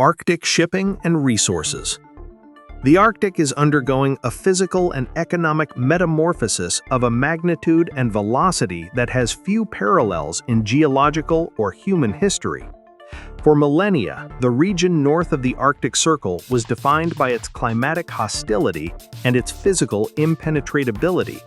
Arctic shipping and resources. The Arctic is undergoing a physical and economic metamorphosis of a magnitude and velocity that has few parallels in geological or human history. For millennia, the region north of the Arctic Circle was defined by its climatic hostility and its physical impenetrability.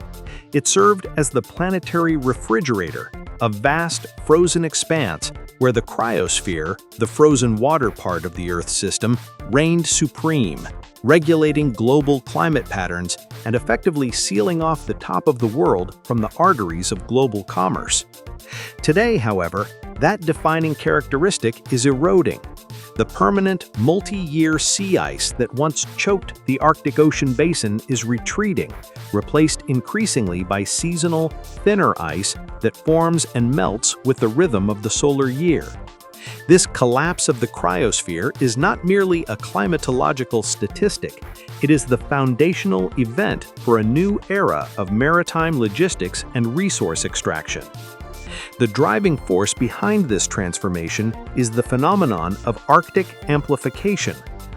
It served as the planetary refrigerator, a vast, frozen expanse where the cryosphere, the frozen water part of the Earth's system, reigned supreme, regulating global climate patterns and effectively sealing off the top of the world from the arteries of global commerce. Today, however, that defining characteristic is eroding. The permanent, multi-year sea ice that once choked the Arctic Ocean basin is retreating, replaced increasingly by seasonal, thinner ice that forms and melts with the rhythm of the solar year. This collapse of the cryosphere is not merely a climatological statistic, it is the foundational event for a new era of maritime logistics and resource extraction. The driving force behind this transformation is the phenomenon of Arctic amplification,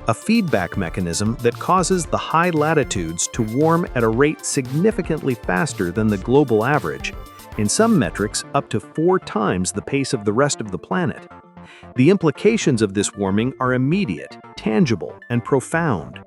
a feedback mechanism that causes the high latitudes to warm at a rate significantly faster than the global average, in some metrics up to 4 times the pace of the rest of the planet. The implications of this warming are immediate, tangible, and profound.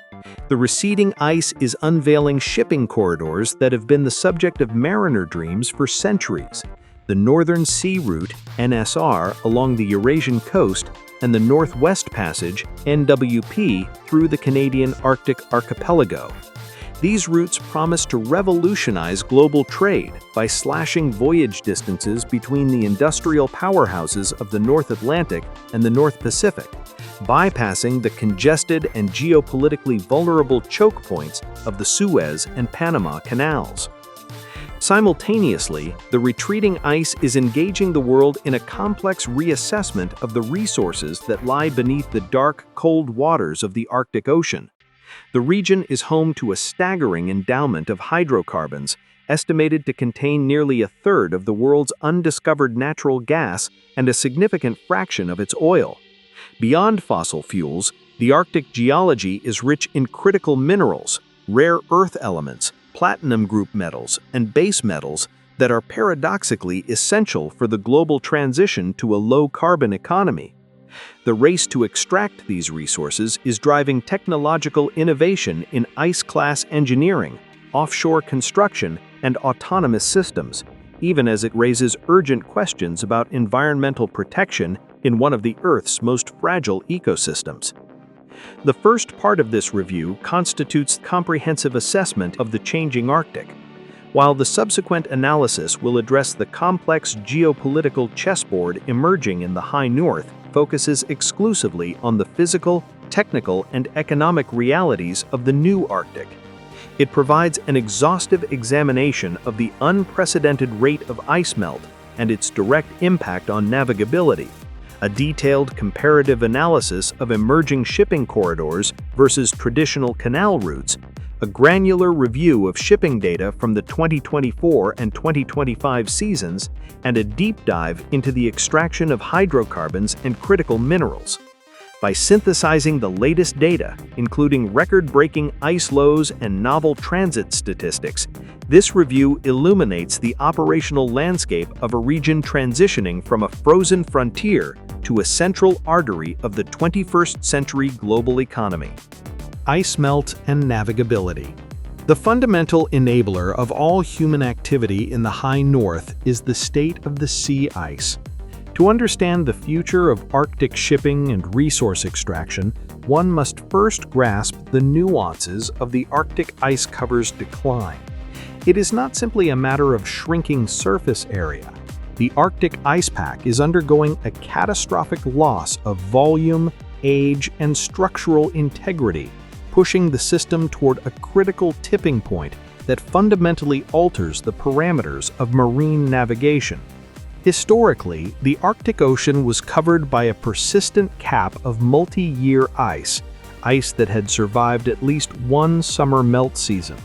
The receding ice is unveiling shipping corridors that have been the subject of mariner dreams for centuries. The Northern Sea Route, NSR, along the Eurasian coast, and the Northwest Passage, NWP, through the Canadian Arctic archipelago. These routes promise to revolutionize global trade by slashing voyage distances between the industrial powerhouses of the North Atlantic and the North Pacific, bypassing the congested and geopolitically vulnerable choke points of the Suez and Panama canals. Simultaneously, the retreating ice is engaging the world in a complex reassessment of the resources that lie beneath the dark, cold waters of the Arctic Ocean. The region is home to a staggering endowment of hydrocarbons, estimated to contain nearly a third of the world's undiscovered natural gas and a significant fraction of its oil. Beyond fossil fuels, the Arctic geology is rich in critical minerals, rare earth elements, platinum group metals, and base metals that are paradoxically essential for the global transition to a low-carbon economy. The race to extract these resources is driving technological innovation in ice-class engineering, offshore construction, and autonomous systems, even as it raises urgent questions about environmental protection in one of the Earth's most fragile ecosystems. The first part of this review constitutes comprehensive assessment of the changing Arctic, while the subsequent analysis will address the complex geopolitical chessboard emerging in the high north, focuses exclusively on the physical, technical, and economic realities of the new Arctic. It provides an exhaustive examination of the unprecedented rate of ice melt and its direct impact on navigability, a detailed comparative analysis of emerging shipping corridors versus traditional canal routes, a granular review of shipping data from the 2024 and 2025 seasons, and a deep dive into the extraction of hydrocarbons and critical minerals. By synthesizing the latest data, including record-breaking ice lows and novel transit statistics, this review illuminates the operational landscape of a region transitioning from a frozen frontier to a central artery of the 21st century global economy. Ice melt and navigability. The fundamental enabler of all human activity in the high north is the state of the sea ice. To understand the future of Arctic shipping and resource extraction, one must first grasp the nuances of the Arctic ice cover's decline. It is not simply a matter of shrinking surface area. The Arctic ice pack is undergoing a catastrophic loss of volume, age, and structural integrity, pushing the system toward a critical tipping point that fundamentally alters the parameters of marine navigation. Historically, the Arctic Ocean was covered by a persistent cap of multi-year ice that had survived at least one summer melt season.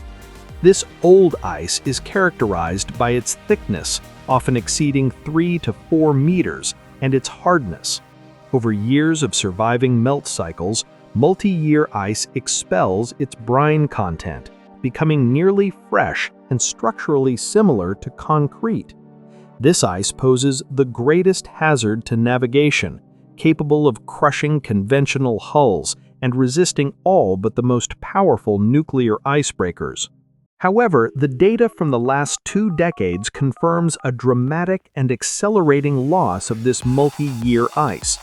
This old ice is characterized by its thickness, often exceeding 3 to 4 meters, and its hardness. Over years of surviving melt cycles, multi-year ice expels its brine content, becoming nearly fresh and structurally similar to concrete. This ice poses the greatest hazard to navigation, capable of crushing conventional hulls and resisting all but the most powerful nuclear icebreakers. However, the data from the last 2 decades confirms a dramatic and accelerating loss of this multi-year ice.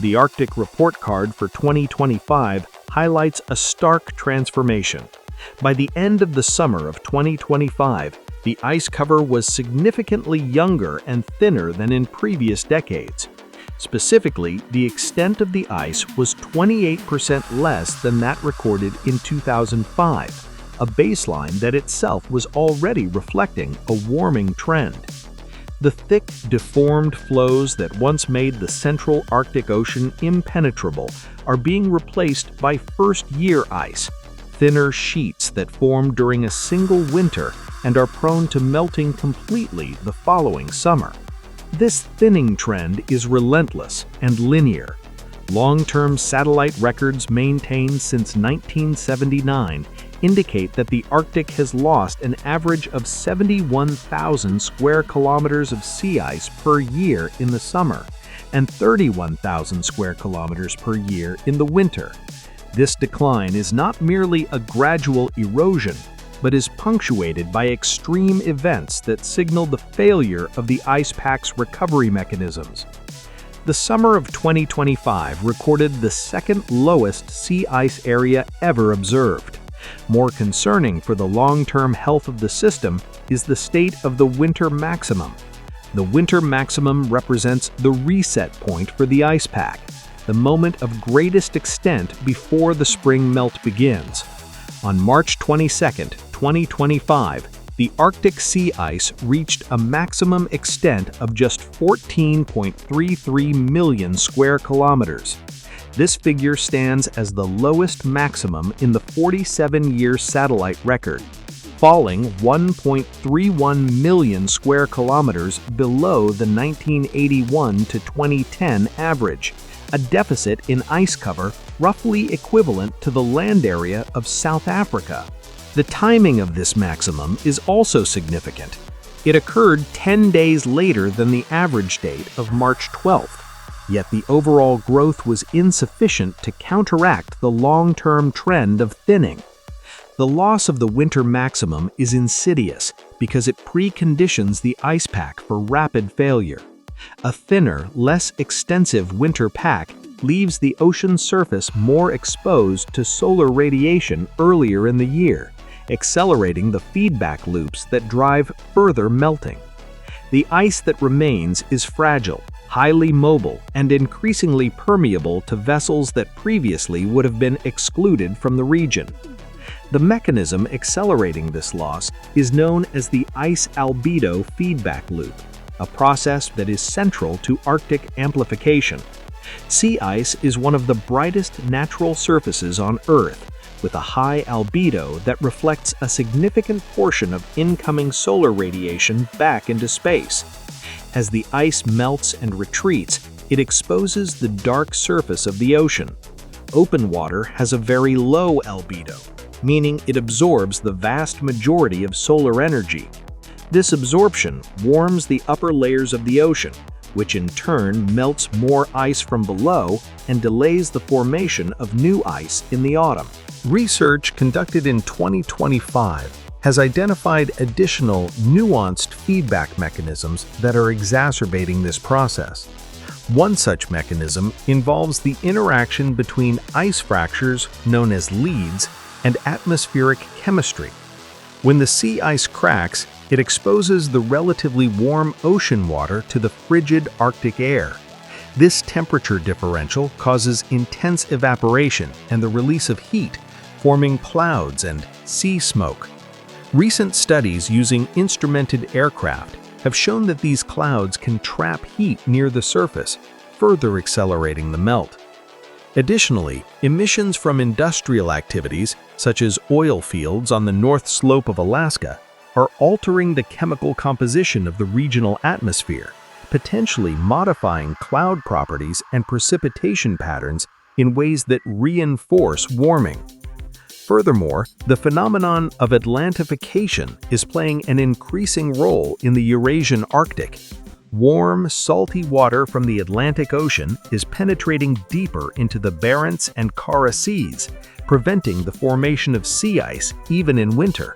The Arctic Report Card for 2025 highlights a stark transformation. By the end of the summer of 2025, the ice cover was significantly younger and thinner than in previous decades. Specifically, the extent of the ice was 28% less than that recorded in 2005, a baseline that itself was already reflecting a warming trend. The thick, deformed flows that once made the central Arctic Ocean impenetrable are being replaced by first-year ice, thinner sheets that form during a single winter and are prone to melting completely the following summer. This thinning trend is relentless and linear. Long-term satellite records maintained since 1979 indicate that the Arctic has lost an average of 71,000 square kilometers of sea ice per year in the summer and 31,000 square kilometers per year in the winter. This decline is not merely a gradual erosion, but is punctuated by extreme events that signal the failure of the ice pack's recovery mechanisms. The summer of 2025 recorded the second lowest sea ice area ever observed. More concerning for the long-term health of the system is the state of the winter maximum. The winter maximum represents the reset point for the ice pack, the moment of greatest extent before the spring melt begins. On March 22, 2025, the Arctic sea ice reached a maximum extent of just 14.33 million square kilometers. This figure stands as the lowest maximum in the 47-year satellite record, falling 1.31 million square kilometers below the 1981 to 2010 average, a deficit in ice cover roughly equivalent to the land area of South Africa. The timing of this maximum is also significant. It occurred 10 days later than the average date of March 12th. Yet the overall growth was insufficient to counteract the long-term trend of thinning. The loss of the winter maximum is insidious because it preconditions the ice pack for rapid failure. A thinner, less extensive winter pack leaves the ocean surface more exposed to solar radiation earlier in the year, accelerating the feedback loops that drive further melting. The ice that remains is fragile, highly mobile, and increasingly permeable to vessels that previously would have been excluded from the region. The mechanism accelerating this loss is known as the ice albedo feedback loop, a process that is central to Arctic amplification. Sea ice is one of the brightest natural surfaces on Earth, with a high albedo that reflects a significant portion of incoming solar radiation back into space. As the ice melts and retreats, it exposes the dark surface of the ocean. Open water has a very low albedo, meaning it absorbs the vast majority of solar energy. This absorption warms the upper layers of the ocean, which in turn melts more ice from below and delays the formation of new ice in the autumn. Research conducted in 2025 has identified additional nuanced feedback mechanisms that are exacerbating this process. One such mechanism involves the interaction between ice fractures, known as leads, and atmospheric chemistry. When the sea ice cracks, it exposes the relatively warm ocean water to the frigid Arctic air. This temperature differential causes intense evaporation and the release of heat, forming clouds and sea smoke. Recent studies using instrumented aircraft have shown that these clouds can trap heat near the surface, further accelerating the melt. Additionally, emissions from industrial activities, such as oil fields on the north slope of Alaska, are altering the chemical composition of the regional atmosphere, potentially modifying cloud properties and precipitation patterns in ways that reinforce warming. Furthermore, the phenomenon of Atlantification is playing an increasing role in the Eurasian Arctic. Warm, salty water from the Atlantic Ocean is penetrating deeper into the Barents and Kara Seas, preventing the formation of sea ice even in winter.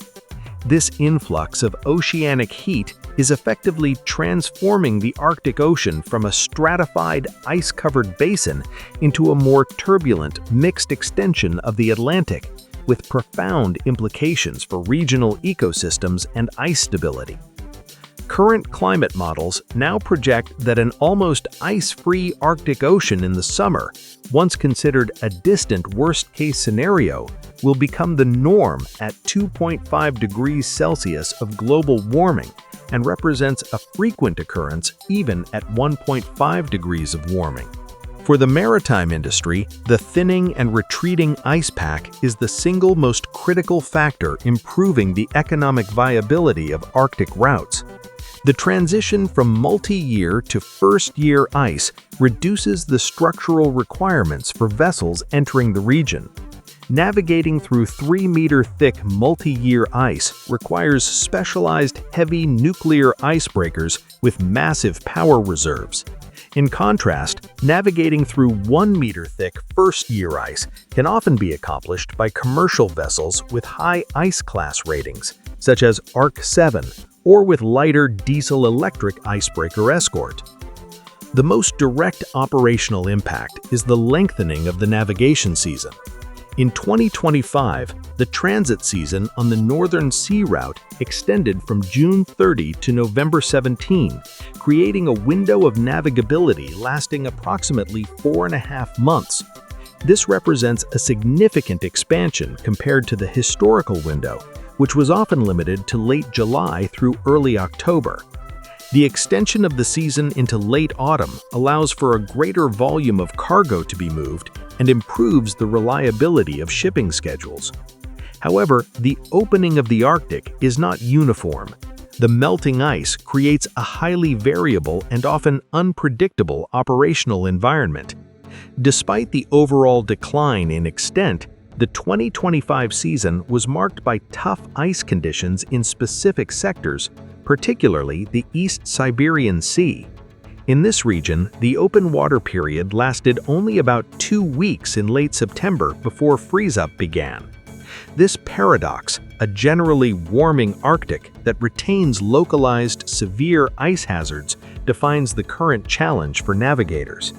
This influx of oceanic heat is effectively transforming the Arctic Ocean from a stratified, ice-covered basin into a more turbulent, mixed extension of the Atlantic, with profound implications for regional ecosystems and ice stability. Current climate models now project that an almost ice-free Arctic Ocean in the summer, once considered a distant worst-case scenario, will become the norm at 2.5 degrees Celsius of global warming and represents a frequent occurrence even at 1.5 degrees of warming. For the maritime industry, the thinning and retreating ice pack is the single most critical factor improving the economic viability of Arctic routes. The transition from multi-year to first-year ice reduces the structural requirements for vessels entering the region. Navigating through 3-meter-thick multi-year ice requires specialized heavy nuclear icebreakers with massive power reserves. In contrast, navigating through 1-meter-thick first-year ice can often be accomplished by commercial vessels with high ice class ratings, such as Arc 7, or with lighter diesel-electric icebreaker escort. The most direct operational impact is the lengthening of the navigation season. In 2025, the transit season on the Northern Sea Route extended from June 30 to November 17, creating a window of navigability lasting approximately 4.5 months. This represents a significant expansion compared to the historical window, which was often limited to late July through early October. The extension of the season into late autumn allows for a greater volume of cargo to be moved and improves the reliability of shipping schedules. However, the opening of the Arctic is not uniform. The melting ice creates a highly variable and often unpredictable operational environment. Despite the overall decline in extent, the 2025 season was marked by tough ice conditions in specific sectors, particularly the East Siberian Sea. In this region, the open water period lasted only about 2 weeks in late September before freeze-up began. This paradox, a generally warming Arctic that retains localized severe ice hazards, defines the current challenge for navigators.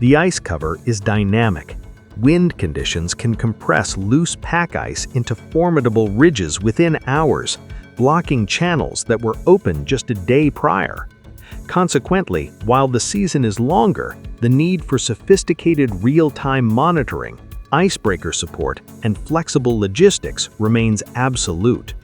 The ice cover is dynamic. Wind conditions can compress loose pack ice into formidable ridges within hours, blocking channels that were open just a day prior. Consequently, while the season is longer, the need for sophisticated real-time monitoring, icebreaker support, and flexible logistics remains absolute.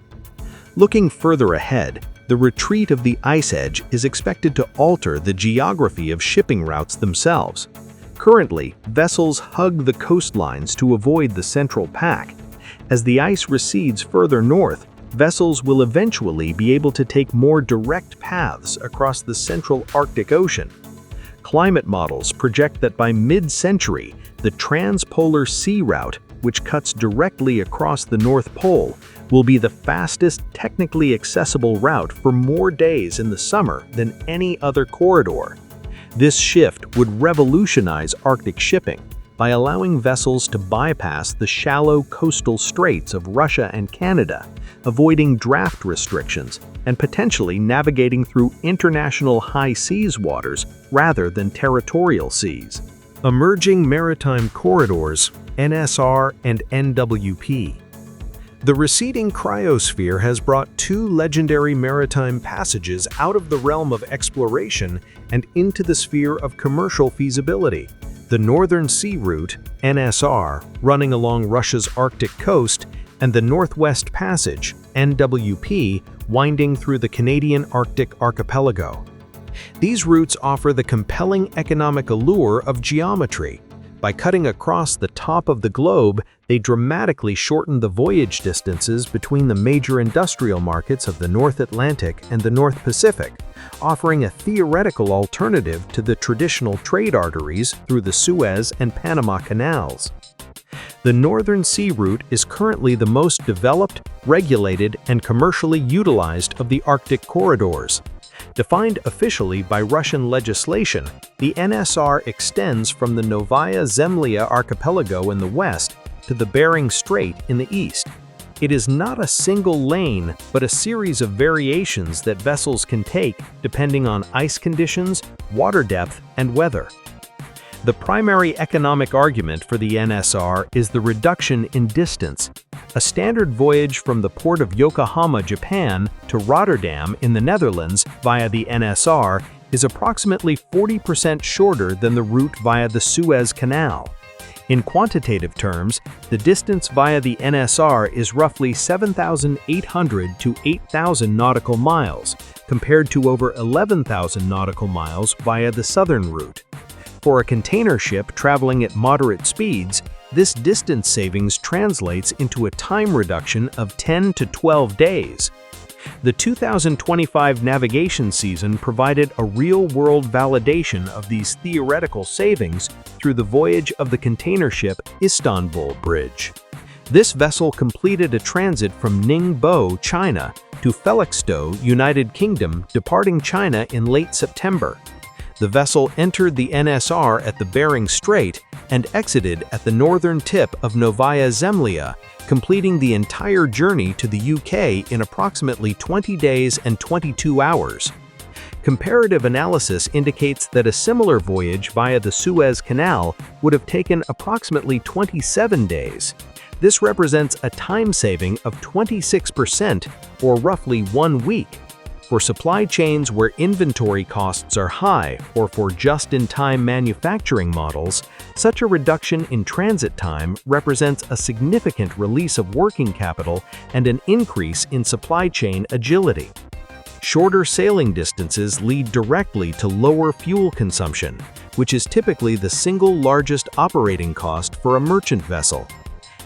Looking further ahead, the retreat of the ice edge is expected to alter the geography of shipping routes themselves. Currently, vessels hug the coastlines to avoid the central pack. As the ice recedes further north, vessels will eventually be able to take more direct paths across the central Arctic Ocean. Climate models project that by mid-century, the transpolar sea route, which cuts directly across the North Pole, will be the fastest technically accessible route for more days in the summer than any other corridor. This shift would revolutionize Arctic shipping by allowing vessels to bypass the shallow coastal straits of Russia and Canada, avoiding draft restrictions and potentially navigating through international high seas waters rather than territorial seas. Emerging maritime corridors, NSR and NWP. The receding cryosphere has brought 2 legendary maritime passages out of the realm of exploration and into the sphere of commercial feasibility. The Northern Sea Route, NSR, running along Russia's Arctic coast, and the Northwest Passage, NWP, winding through the Canadian Arctic archipelago. These routes offer the compelling economic allure of geometry, By cutting across the top of the globe, they dramatically shorten the voyage distances between the major industrial markets of the North Atlantic and the North Pacific, offering a theoretical alternative to the traditional trade arteries through the Suez and Panama Canals. The Northern Sea Route is currently the most developed, regulated, and commercially utilized of the Arctic corridors. Defined officially by Russian legislation, the NSR extends from the Novaya Zemlya archipelago in the west to the Bering Strait in the east. It is not a single lane, but a series of variations that vessels can take depending on ice conditions, water depth, and weather. The primary economic argument for the NSR is the reduction in distance. A standard voyage from the port of Yokohama, Japan, to Rotterdam in the Netherlands via the NSR is approximately 40% shorter than the route via the Suez Canal. In quantitative terms, the distance via the NSR is roughly 7,800 to 8,000 nautical miles, compared to over 11,000 nautical miles via the southern route. For a container ship traveling at moderate speeds, this distance savings translates into a time reduction of 10 to 12 days. The 2025 navigation season provided a real-world validation of these theoretical savings through the voyage of the container ship Istanbul Bridge. This vessel completed a transit from Ningbo, China, to Felixstowe, United Kingdom, departing China in late September. The vessel entered the NSR at the Bering Strait and exited at the northern tip of Novaya Zemlya, completing the entire journey to the UK in approximately 20 days and 22 hours. Comparative analysis indicates that a similar voyage via the Suez Canal would have taken approximately 27 days. This represents a time saving of 26%, or roughly 1 week. For supply chains where inventory costs are high, or for just-in-time manufacturing models, such a reduction in transit time represents a significant release of working capital and an increase in supply chain agility. Shorter sailing distances lead directly to lower fuel consumption, which is typically the single largest operating cost for a merchant vessel.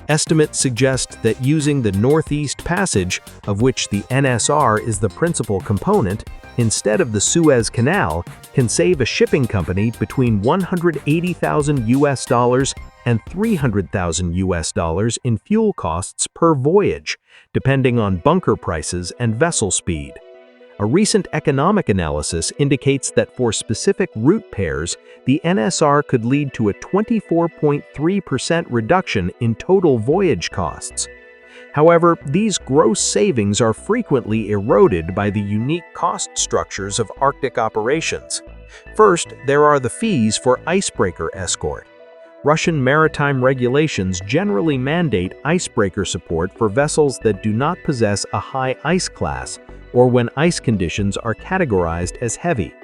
Estimates suggest that using the Northeast Passage, of which the NSR is the principal component, instead of the Suez Canal, can save a shipping company between $180,000 and $300,000 in fuel costs per voyage, depending on bunker prices and vessel speed. A recent economic analysis indicates that for specific route pairs, the NSR could lead to a 24.3% reduction in total voyage costs. However, these gross savings are frequently eroded by the unique cost structures of Arctic operations. First, there are the fees for icebreaker escort. Russian maritime regulations generally mandate icebreaker support for vessels that do not possess a high ice class, or when ice conditions are categorized as heavy.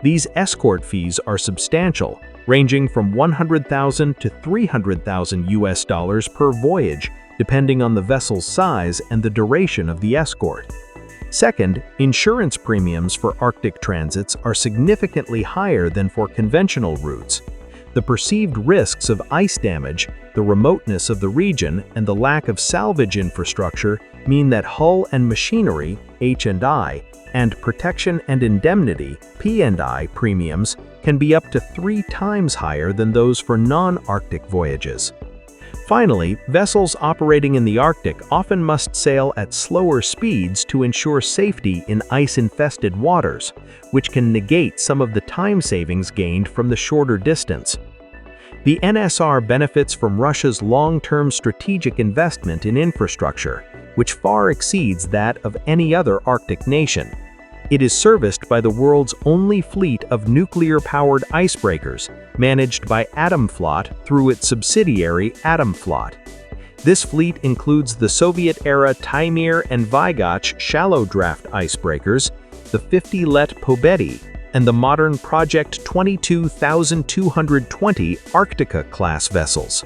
These escort fees are substantial, ranging from $100,000 to $300,000 per voyage, depending on the vessel's size and the duration of the escort. Second, insurance premiums for Arctic transits are significantly higher than for conventional routes. The perceived risks of ice damage, the remoteness of the region, and the lack of salvage infrastructure mean that hull and machinery (H&I) and protection and indemnity (P&I) premiums can be up to 3 times higher than those for non-Arctic voyages. Finally, vessels operating in the Arctic often must sail at slower speeds to ensure safety in ice-infested waters, which can negate some of the time savings gained from the shorter distance. The NSR benefits from Russia's long-term strategic investment in infrastructure, which far exceeds that of any other Arctic nation. It is serviced by the world's only fleet of nuclear-powered icebreakers, managed by Atomflot through its subsidiary Atomflot. This fleet includes the Soviet-era Taimyr and Vygotch shallow-draft icebreakers, the 50-let Pobedi, and the modern Project 22,220 Arktika-class vessels.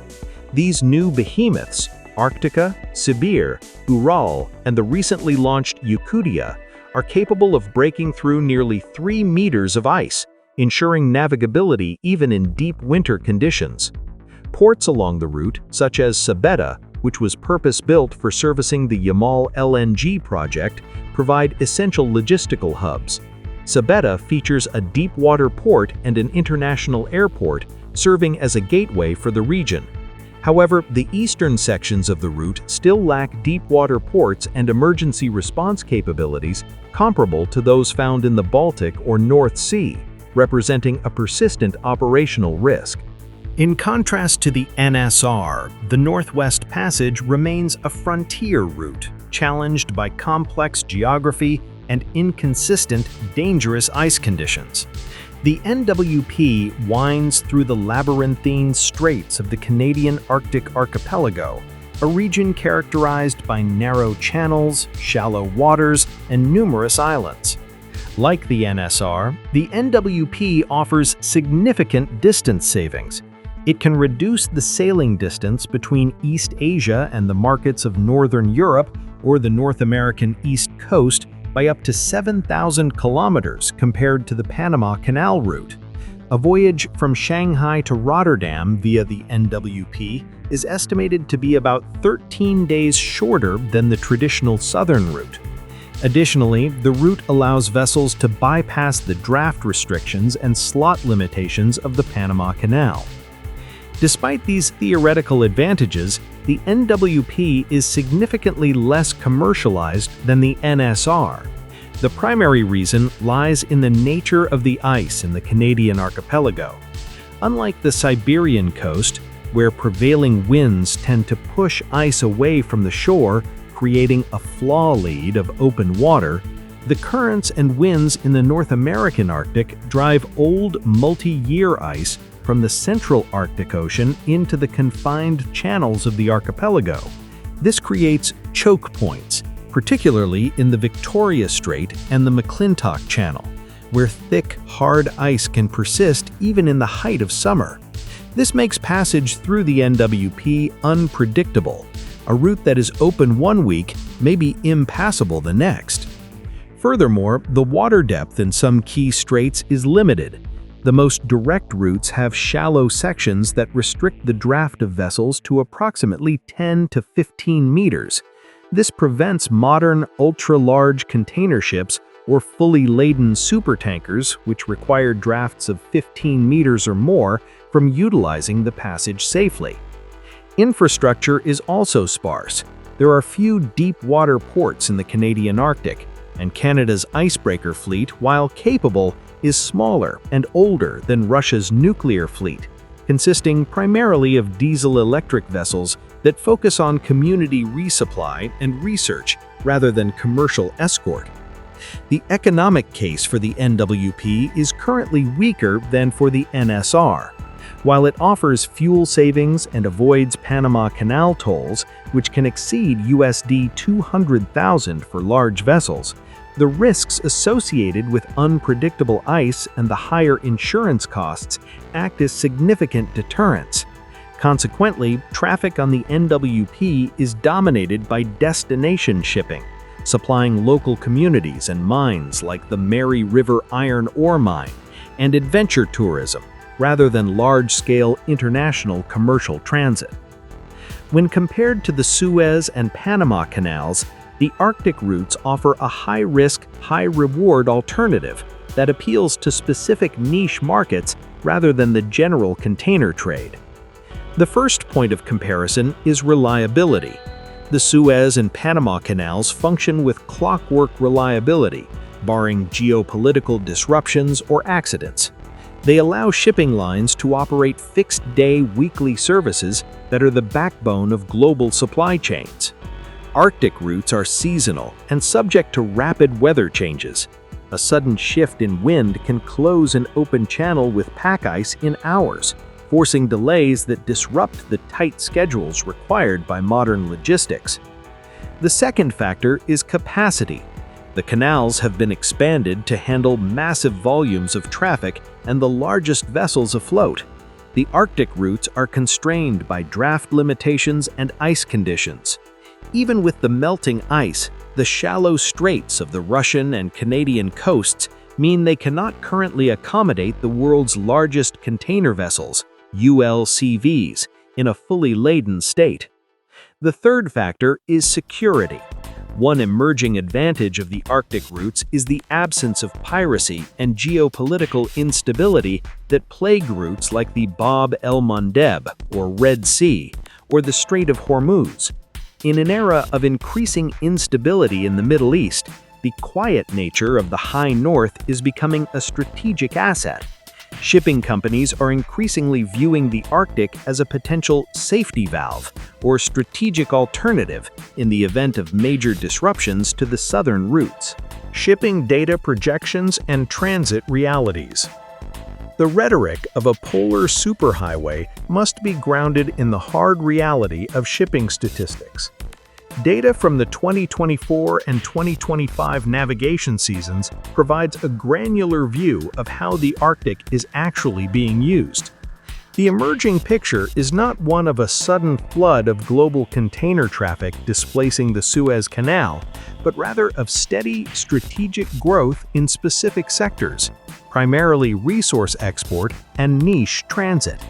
These new behemoths, Arktika, Sibir, Ural, and the recently launched Yakutia, are capable of breaking through nearly 3 meters of ice, ensuring navigability even in deep winter conditions. Ports along the route, such as Sabetha, which was purpose-built for servicing the Yamal LNG project, provide essential logistical hubs. Sabetha features a deep-water port and an international airport, serving as a gateway for the region. However, the eastern sections of the route still lack deep-water ports and emergency response capabilities comparable to those found in the Baltic or North Sea, representing a persistent operational risk. In contrast to the NSR, the Northwest Passage remains a frontier route, challenged by complex geography and inconsistent, dangerous ice conditions. The NWP winds through the labyrinthine straits of the Canadian Arctic archipelago, a region characterized by narrow channels, shallow waters, and numerous islands. Like the NSR, the NWP offers significant distance savings. It can reduce the sailing distance between East Asia and the markets of Northern Europe or the North American East Coast by up to 7,000 kilometers compared to the Panama Canal route. A voyage from Shanghai to Rotterdam via the NWP is estimated to be about 13 days shorter than the traditional southern route. Additionally, the route allows vessels to bypass the draft restrictions and slot limitations of the Panama Canal. Despite these theoretical advantages, the NWP is significantly less commercialized than the NSR. The primary reason lies in the nature of the ice in the Canadian archipelago. Unlike the Siberian coast, where prevailing winds tend to push ice away from the shore, creating a flaw lead of open water, the currents and winds in the North American Arctic drive old multi-year ice from the central Arctic Ocean into the confined channels of the archipelago. This creates choke points, particularly in the Victoria Strait and the McClintock Channel, where thick, hard ice can persist even in the height of summer. This makes passage through the NWP unpredictable. A route that is open one week may be impassable the next. Furthermore, the water depth in some key straits is limited. The most direct routes have shallow sections that restrict the draft of vessels to approximately 10 to 15 meters. This prevents modern, ultra-large container ships or fully laden supertankers, which require drafts of 15 meters or more, from utilizing the passage safely. Infrastructure is also sparse. There are few deep-water ports in the Canadian Arctic, and Canada's icebreaker fleet, while capable, is smaller and older than Russia's nuclear fleet, consisting primarily of diesel-electric vessels that focus on community resupply and research rather than commercial escort. The economic case for the NWP is currently weaker than for the NSR. While it offers fuel savings and avoids Panama Canal tolls, which can exceed USD 200,000 for large vessels, the risks associated with unpredictable ice and the higher insurance costs act as significant deterrents. Consequently, traffic on the NWP is dominated by destination shipping, supplying local communities and mines like the Mary River iron ore mine, and adventure tourism, rather than large-scale international commercial transit. When compared to the Suez and Panama canals, the Arctic routes offer a high-risk, high-reward alternative that appeals to specific niche markets rather than the general container trade. The first point of comparison is reliability. The Suez and Panama canals function with clockwork reliability, barring geopolitical disruptions or accidents. They allow shipping lines to operate fixed-day weekly services that are the backbone of global supply chains. Arctic routes are seasonal and subject to rapid weather changes. A sudden shift in wind can close an open channel with pack ice in hours, forcing delays that disrupt the tight schedules required by modern logistics. The second factor is capacity. The canals have been expanded to handle massive volumes of traffic and the largest vessels afloat. The Arctic routes are constrained by draft limitations and ice conditions. Even with the melting ice, the shallow straits of the Russian and Canadian coasts mean they cannot currently accommodate the world's largest container vessels, ULCVs, in a fully laden state. The third factor is security. One emerging advantage of the Arctic routes is the absence of piracy and geopolitical instability that plague routes like the Bab el-Mandeb, or Red Sea, or the Strait of Hormuz. In an era of increasing instability in the Middle East, the quiet nature of the high north is becoming a strategic asset. Shipping companies are increasingly viewing the Arctic as a potential safety valve or strategic alternative in the event of major disruptions to the southern routes. Shipping data projections and transit realities. The rhetoric of a polar superhighway must be grounded in the hard reality of shipping statistics. Data from the 2024 and 2025 navigation seasons provides a granular view of how the Arctic is actually being used. The emerging picture is not one of a sudden flood of global container traffic displacing the Suez Canal, but rather of steady, strategic growth in specific sectors, primarily resource export and niche transit.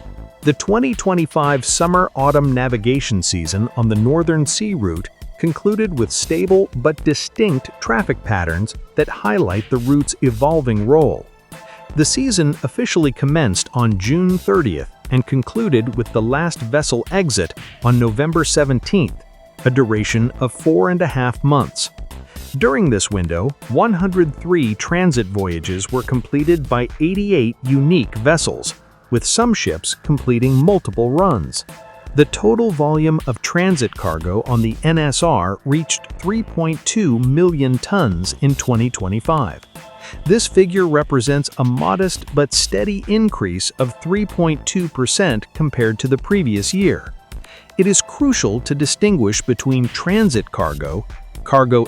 The 2025 summer-autumn navigation season on the Northern Sea route concluded with stable but distinct traffic patterns that highlight the route's evolving role. The season officially commenced on June 30th and concluded with the last vessel exit on November 17th, a duration of 4.5 months. During this window, 103 transit voyages were completed by 88 unique vessels, with some ships completing multiple runs. The total volume of transit cargo on the NSR reached 3.2 million tons in 2025. This figure represents a modest but steady increase of 3.2% compared to the previous year. It is crucial to distinguish between transit cargo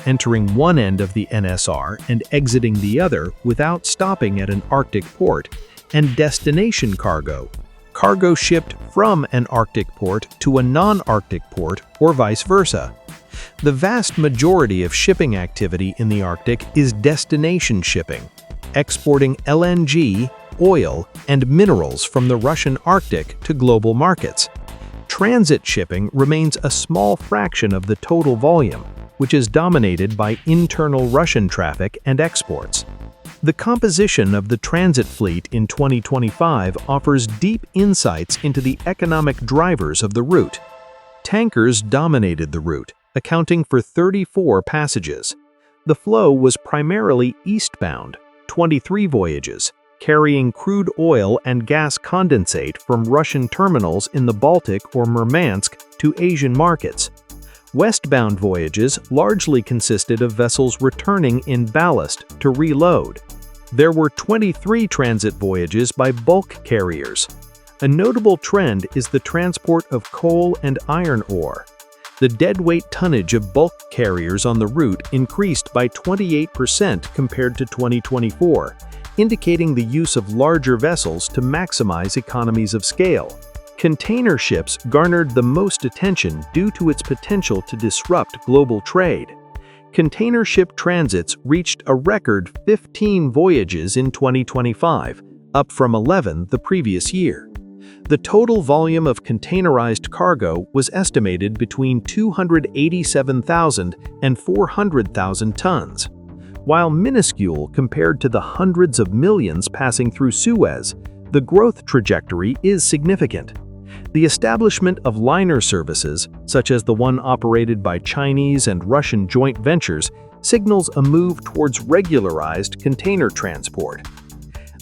entering one end of the NSR and exiting the other without stopping at an Arctic port, and destination cargo shipped from an Arctic port to a non-Arctic port or vice versa. The vast majority of shipping activity in the Arctic is destination shipping, exporting LNG, oil, and minerals from the Russian Arctic to global markets. Transit shipping remains a small fraction of the total volume, which is dominated by internal Russian traffic and exports. The composition of the transit fleet in 2025 offers deep insights into the economic drivers of the route. Tankers dominated the route, accounting for 34 passages. The flow was primarily eastbound, 23 voyages, carrying crude oil and gas condensate from Russian terminals in the Baltic or Murmansk to Asian markets. Westbound voyages largely consisted of vessels returning in ballast to reload. There were 23 transit voyages by bulk carriers. A notable trend is the transport of coal and iron ore. The deadweight tonnage of bulk carriers on the route increased by 28% compared to 2024, indicating the use of larger vessels to maximize economies of scale. Container ships garnered the most attention due to its potential to disrupt global trade. Container ship transits reached a record 15 voyages in 2025, up from 11 the previous year. The total volume of containerized cargo was estimated between 287,000 and 400,000 tons. While minuscule compared to the hundreds of millions passing through Suez, the growth trajectory is significant. The establishment of liner services, such as the one operated by Chinese and Russian joint ventures, signals a move towards regularized container transport.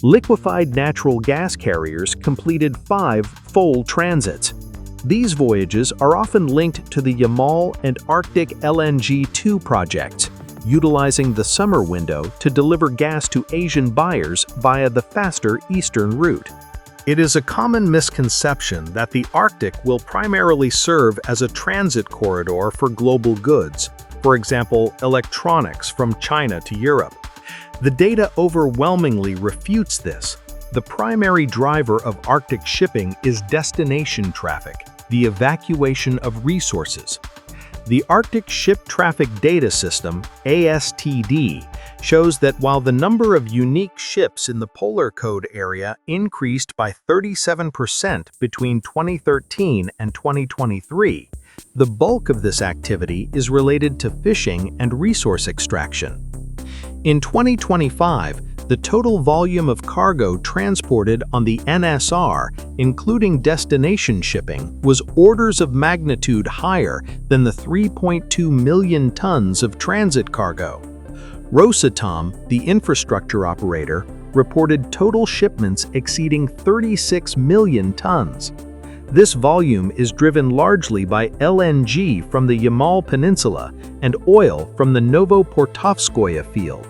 Liquefied natural gas carriers completed 5 full transits. These voyages are often linked to the Yamal and Arctic LNG-2 projects, utilizing the summer window to deliver gas to Asian buyers via the faster eastern route. It is a common misconception that the Arctic will primarily serve as a transit corridor for global goods, for example, electronics from China to Europe. The data overwhelmingly refutes this. The primary driver of Arctic shipping is destination traffic, the evacuation of resources. The Arctic Ship Traffic Data System, ASTD, shows that while the number of unique ships in the Polar Code area increased by 37% between 2013 and 2023, the bulk of this activity is related to fishing and resource extraction. In 2025, the total volume of cargo transported on the NSR, including destination shipping, was orders of magnitude higher than the 3.2 million tons of transit cargo. Rosatom, the infrastructure operator, reported total shipments exceeding 36 million tons. This volume is driven largely by LNG from the Yamal Peninsula and oil from the Novoportovskoye field.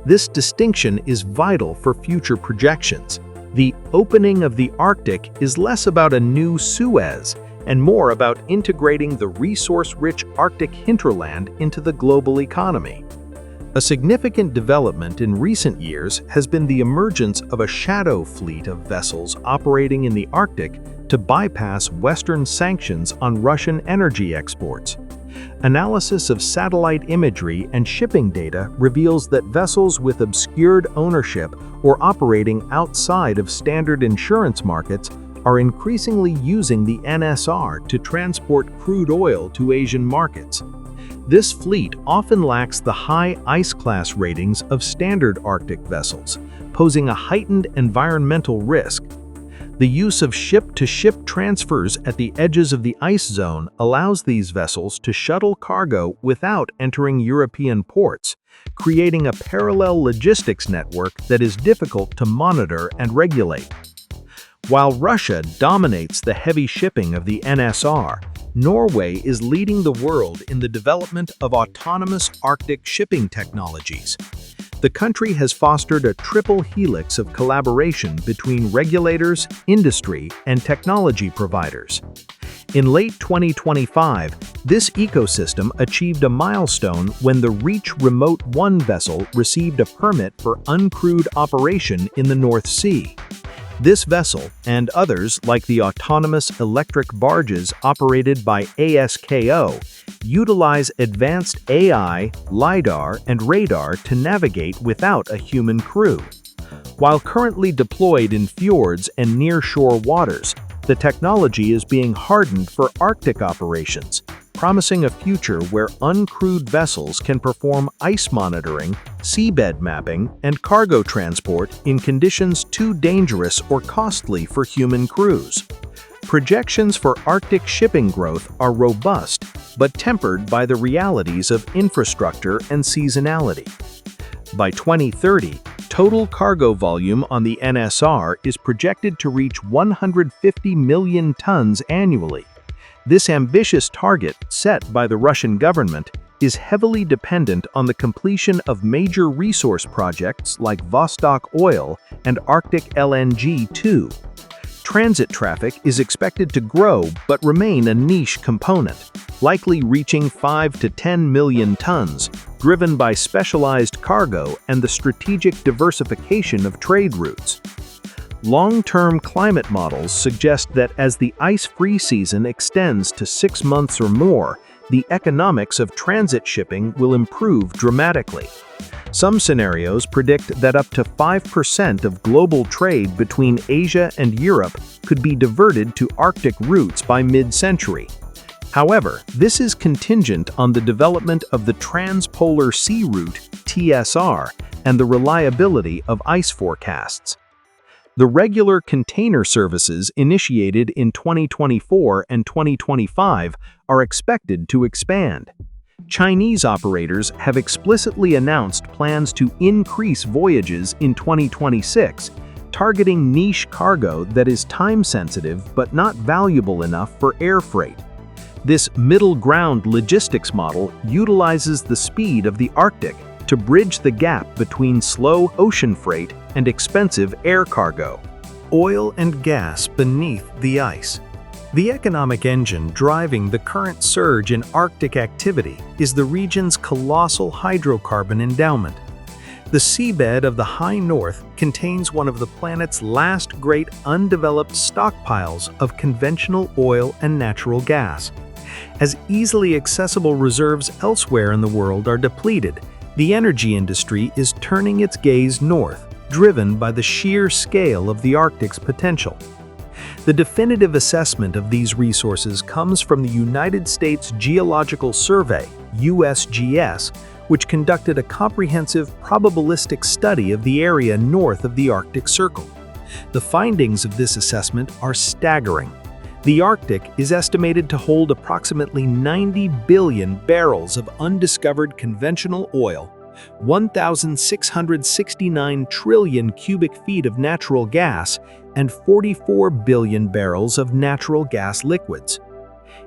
This distinction is vital for future projections. The opening of the Arctic is less about a new Suez and more about integrating the resource-rich Arctic hinterland into the global economy. A significant development in recent years has been the emergence of a shadow fleet of vessels operating in the Arctic to bypass Western sanctions on Russian energy exports. Analysis of satellite imagery and shipping data reveals that vessels with obscured ownership or operating outside of standard insurance markets are increasingly using the NSR to transport crude oil to Asian markets. This fleet often lacks the high ice class ratings of standard Arctic vessels, posing a heightened environmental risk. The use of ship-to-ship transfers at the edges of the ice zone allows these vessels to shuttle cargo without entering European ports, creating a parallel logistics network that is difficult to monitor and regulate. While Russia dominates the heavy shipping of the NSR, Norway is leading the world in the development of autonomous Arctic shipping technologies. The country has fostered a triple helix of collaboration between regulators, industry, and technology providers. In late 2025, this ecosystem achieved a milestone when the Reach Remote 1 vessel received a permit for uncrewed operation in the North Sea. This vessel, and others like the autonomous electric barges operated by ASKO, utilize advanced AI, LiDAR, and radar to navigate without a human crew. While currently deployed in fjords and near-shore waters, the technology is being hardened for Arctic operations, promising a future where uncrewed vessels can perform ice monitoring, seabed mapping, and cargo transport in conditions too dangerous or costly for human crews. Projections for Arctic shipping growth are robust, but tempered by the realities of infrastructure and seasonality. By 2030, total cargo volume on the NSR is projected to reach 150 million tons annually. This ambitious target, set by the Russian government, is heavily dependent on the completion of major resource projects like Vostok Oil and Arctic LNG-2. Transit traffic is expected to grow but remain a niche component, likely reaching 5 to 10 million tons, driven by specialized cargo and the strategic diversification of trade routes. Long-term climate models suggest that as the ice-free season extends to 6 months or more, the economics of transit shipping will improve dramatically. Some scenarios predict that up to 5% of global trade between Asia and Europe could be diverted to Arctic routes by mid-century. However, this is contingent on the development of the Transpolar Sea Route (TSR) and the reliability of ice forecasts. The regular container services initiated in 2024 and 2025 are expected to expand. Chinese operators have explicitly announced plans to increase voyages in 2026, targeting niche cargo that is time-sensitive but not valuable enough for air freight. This middle-ground logistics model utilizes the speed of the Arctic to bridge the gap between slow ocean freight and expensive air cargo. Oil and gas beneath the ice. The economic engine driving the current surge in Arctic activity is the region's colossal hydrocarbon endowment. The seabed of the high north contains one of the planet's last great undeveloped stockpiles of conventional oil and natural gas. As easily accessible reserves elsewhere in the world are depleted, the energy industry is turning its gaze north, driven by the sheer scale of the Arctic's potential. The definitive assessment of these resources comes from the United States Geological Survey, USGS, which conducted a comprehensive probabilistic study of the area north of the Arctic Circle. The findings of this assessment are staggering. The Arctic is estimated to hold approximately 90 billion barrels of undiscovered conventional oil, 1,669 trillion cubic feet of natural gas, and 44 billion barrels of natural gas liquids.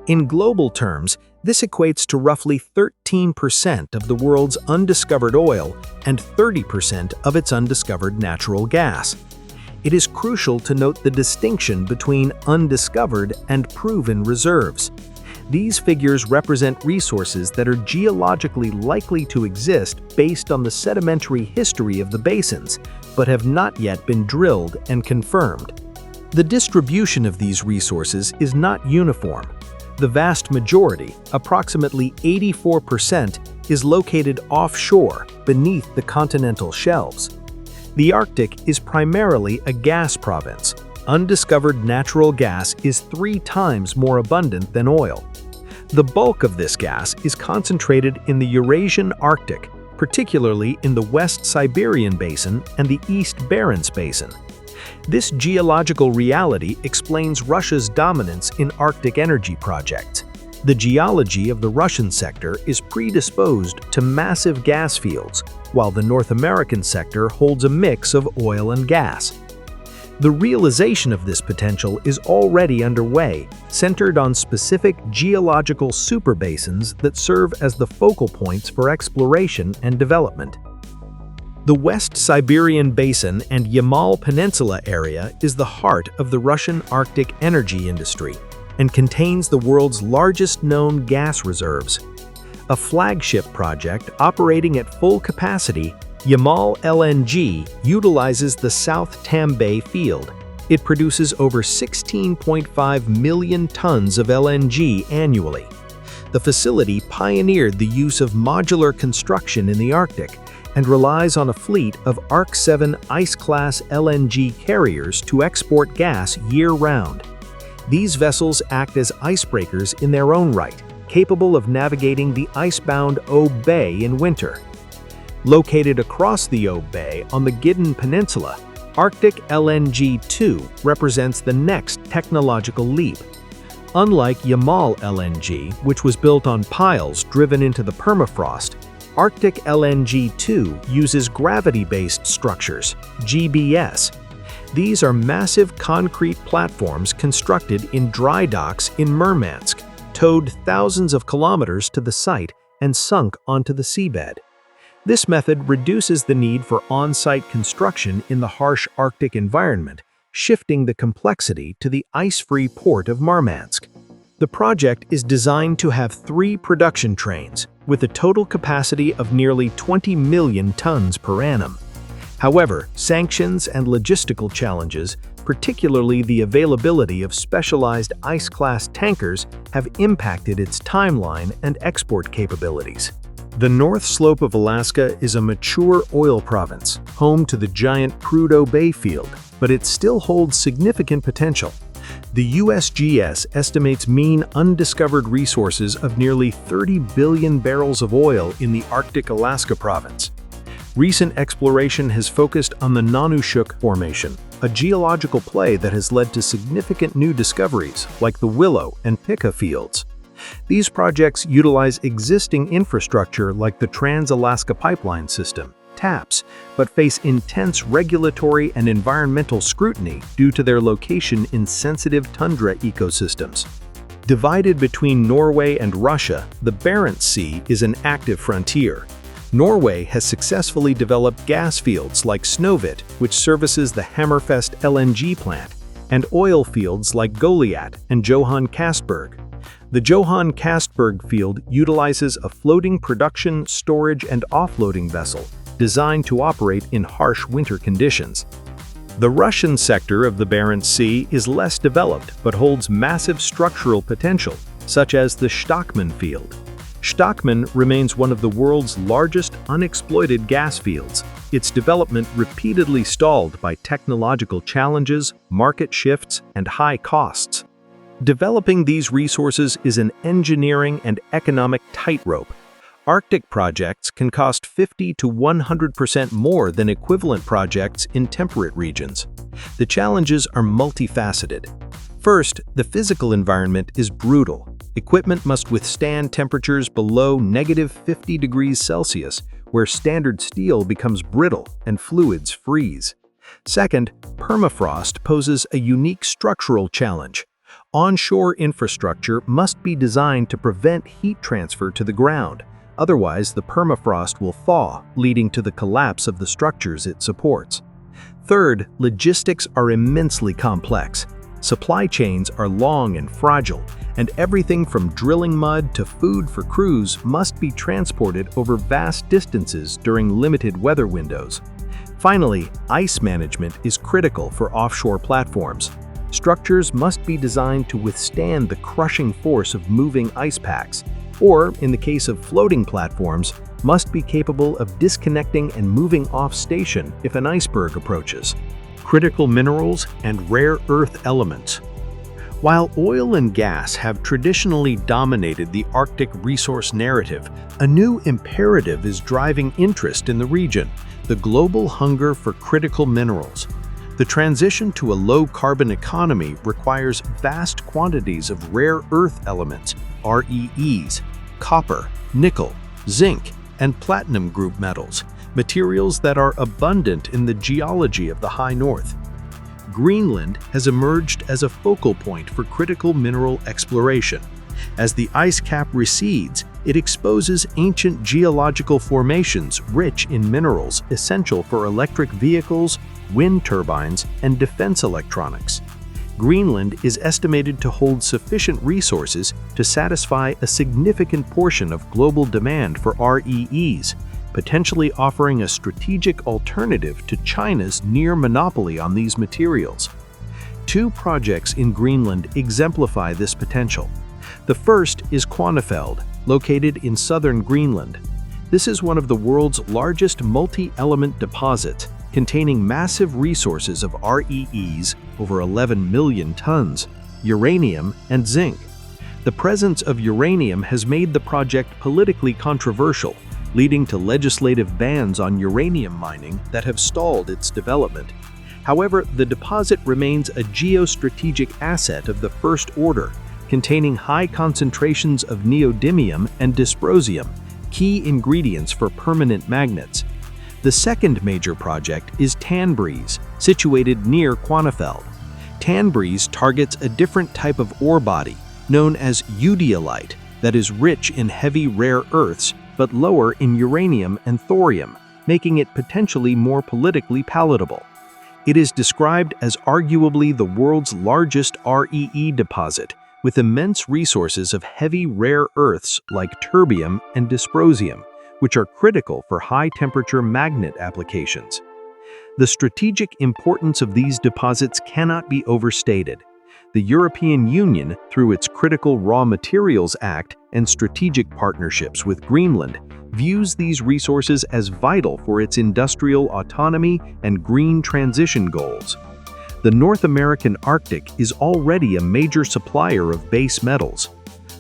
In global terms, this equates to roughly 13% of the world's undiscovered oil and 30% of its undiscovered natural gas. It is crucial to note the distinction between undiscovered and proven reserves. These figures represent resources that are geologically likely to exist based on the sedimentary history of the basins, but have not yet been drilled and confirmed. The distribution of these resources is not uniform. The vast majority, approximately 84%, is located offshore, beneath the continental shelves. The Arctic is primarily a gas province. Undiscovered natural gas is 3 times more abundant than oil. The bulk of this gas is concentrated in the Eurasian Arctic, particularly in the West Siberian Basin and the East Barents Basin. This geological reality explains Russia's dominance in Arctic energy projects. The geology of the Russian sector is predisposed to massive gas fields, while the North American sector holds a mix of oil and gas. The realization of this potential is already underway, centered on specific geological superbasins that serve as the focal points for exploration and development. The West Siberian Basin and Yamal Peninsula area is the heart of the Russian Arctic energy industry and contains the world's largest known gas reserves. A flagship project operating at full capacity, Yamal LNG utilizes the South Tambay field. It produces over 16.5 million tons of LNG annually. The facility pioneered the use of modular construction in the Arctic and relies on a fleet of Arc-7 ice-class LNG carriers to export gas year-round. These vessels act as icebreakers in their own right, capable of navigating the icebound Ob Bay in winter. Located across the Ob Bay on the Gidon Peninsula, Arctic LNG-2 represents the next technological leap. Unlike Yamal LNG, which was built on piles driven into the permafrost, Arctic LNG-2 uses gravity-based structures, GBS. These are massive concrete platforms constructed in dry docks in Murmansk, towed thousands of kilometers to the site and sunk onto the seabed. This method reduces the need for on-site construction in the harsh Arctic environment, shifting the complexity to the ice-free port of Murmansk. The project is designed to have 3 production trains, with a total capacity of nearly 20 million tons per annum. However, sanctions and logistical challenges, particularly the availability of specialized ice-class tankers, have impacted its timeline and export capabilities. The North Slope of Alaska is a mature oil province, home to the giant Prudhoe Bay field, but it still holds significant potential. The USGS estimates mean undiscovered resources of nearly 30 billion barrels of oil in the Arctic Alaska province. Recent exploration has focused on the Nanushuk Formation, a geological play that has led to significant new discoveries like the Willow and Pika fields. These projects utilize existing infrastructure like the Trans-Alaska Pipeline System, TAPS, but face intense regulatory and environmental scrutiny due to their location in sensitive tundra ecosystems. Divided between Norway and Russia, the Barents Sea is an active frontier. Norway has successfully developed gas fields like Snøhvit, which services the Hammerfest LNG plant, and oil fields like Goliat and Johan Castberg. The Johan Castberg field utilizes a floating production, storage, and offloading vessel designed to operate in harsh winter conditions. The Russian sector of the Barents Sea is less developed but holds massive structural potential, such as the Stockman field. Stockman remains one of the world's largest unexploited gas fields, its development repeatedly stalled by technological challenges, market shifts, and high costs. Developing these resources is an engineering and economic tightrope. Arctic projects can cost 50 to 100% more than equivalent projects in temperate regions. The challenges are multifaceted. First, the physical environment is brutal. Equipment must withstand temperatures below -50 degrees Celsius, where standard steel becomes brittle and fluids freeze. Second, permafrost poses a unique structural challenge. Onshore infrastructure must be designed to prevent heat transfer to the ground. Otherwise, the permafrost will thaw, leading to the collapse of the structures it supports. Third, logistics are immensely complex. Supply chains are long and fragile, and everything from drilling mud to food for crews must be transported over vast distances during limited weather windows. Finally, ice management is critical for offshore platforms. Structures must be designed to withstand the crushing force of moving ice packs, or, in the case of floating platforms, must be capable of disconnecting and moving off station if an iceberg approaches. Critical minerals and rare earth elements. While oil and gas have traditionally dominated the Arctic resource narrative, a new imperative is driving interest in the region: the global hunger for critical minerals. The transition to a low-carbon economy requires vast quantities of rare earth elements, REEs, copper, nickel, zinc, and platinum group metals, materials that are abundant in the geology of the high north. Greenland has emerged as a focal point for critical mineral exploration. As the ice cap recedes, it exposes ancient geological formations rich in minerals essential for electric vehicles, wind turbines, and defense electronics. Greenland is estimated to hold sufficient resources to satisfy a significant portion of global demand for REEs, potentially offering a strategic alternative to China's near monopoly on these materials. Two projects in Greenland exemplify this potential. The first is Kvanefjeld, located in southern Greenland. This is one of the world's largest multi-element deposits, containing massive resources of REEs, over 11 million tons, uranium, and zinc. The presence of uranium has made the project politically controversial, leading to legislative bans on uranium mining that have stalled its development. However, the deposit remains a geostrategic asset of the first order, containing high concentrations of neodymium and dysprosium, key ingredients for permanent magnets. The second major project is Tanbreeze, situated near Kvanefjeld. Tanbreeze targets a different type of ore body, known as eudialyte, that is rich in heavy rare earths but lower in uranium and thorium, making it potentially more politically palatable. It is described as arguably the world's largest REE deposit, with immense resources of heavy rare earths like terbium and dysprosium, which are critical for high-temperature magnet applications. The strategic importance of these deposits cannot be overstated. The European Union, through its Critical Raw Materials Act and strategic partnerships with Greenland, views these resources as vital for its industrial autonomy and green transition goals. The North American Arctic is already a major supplier of base metals.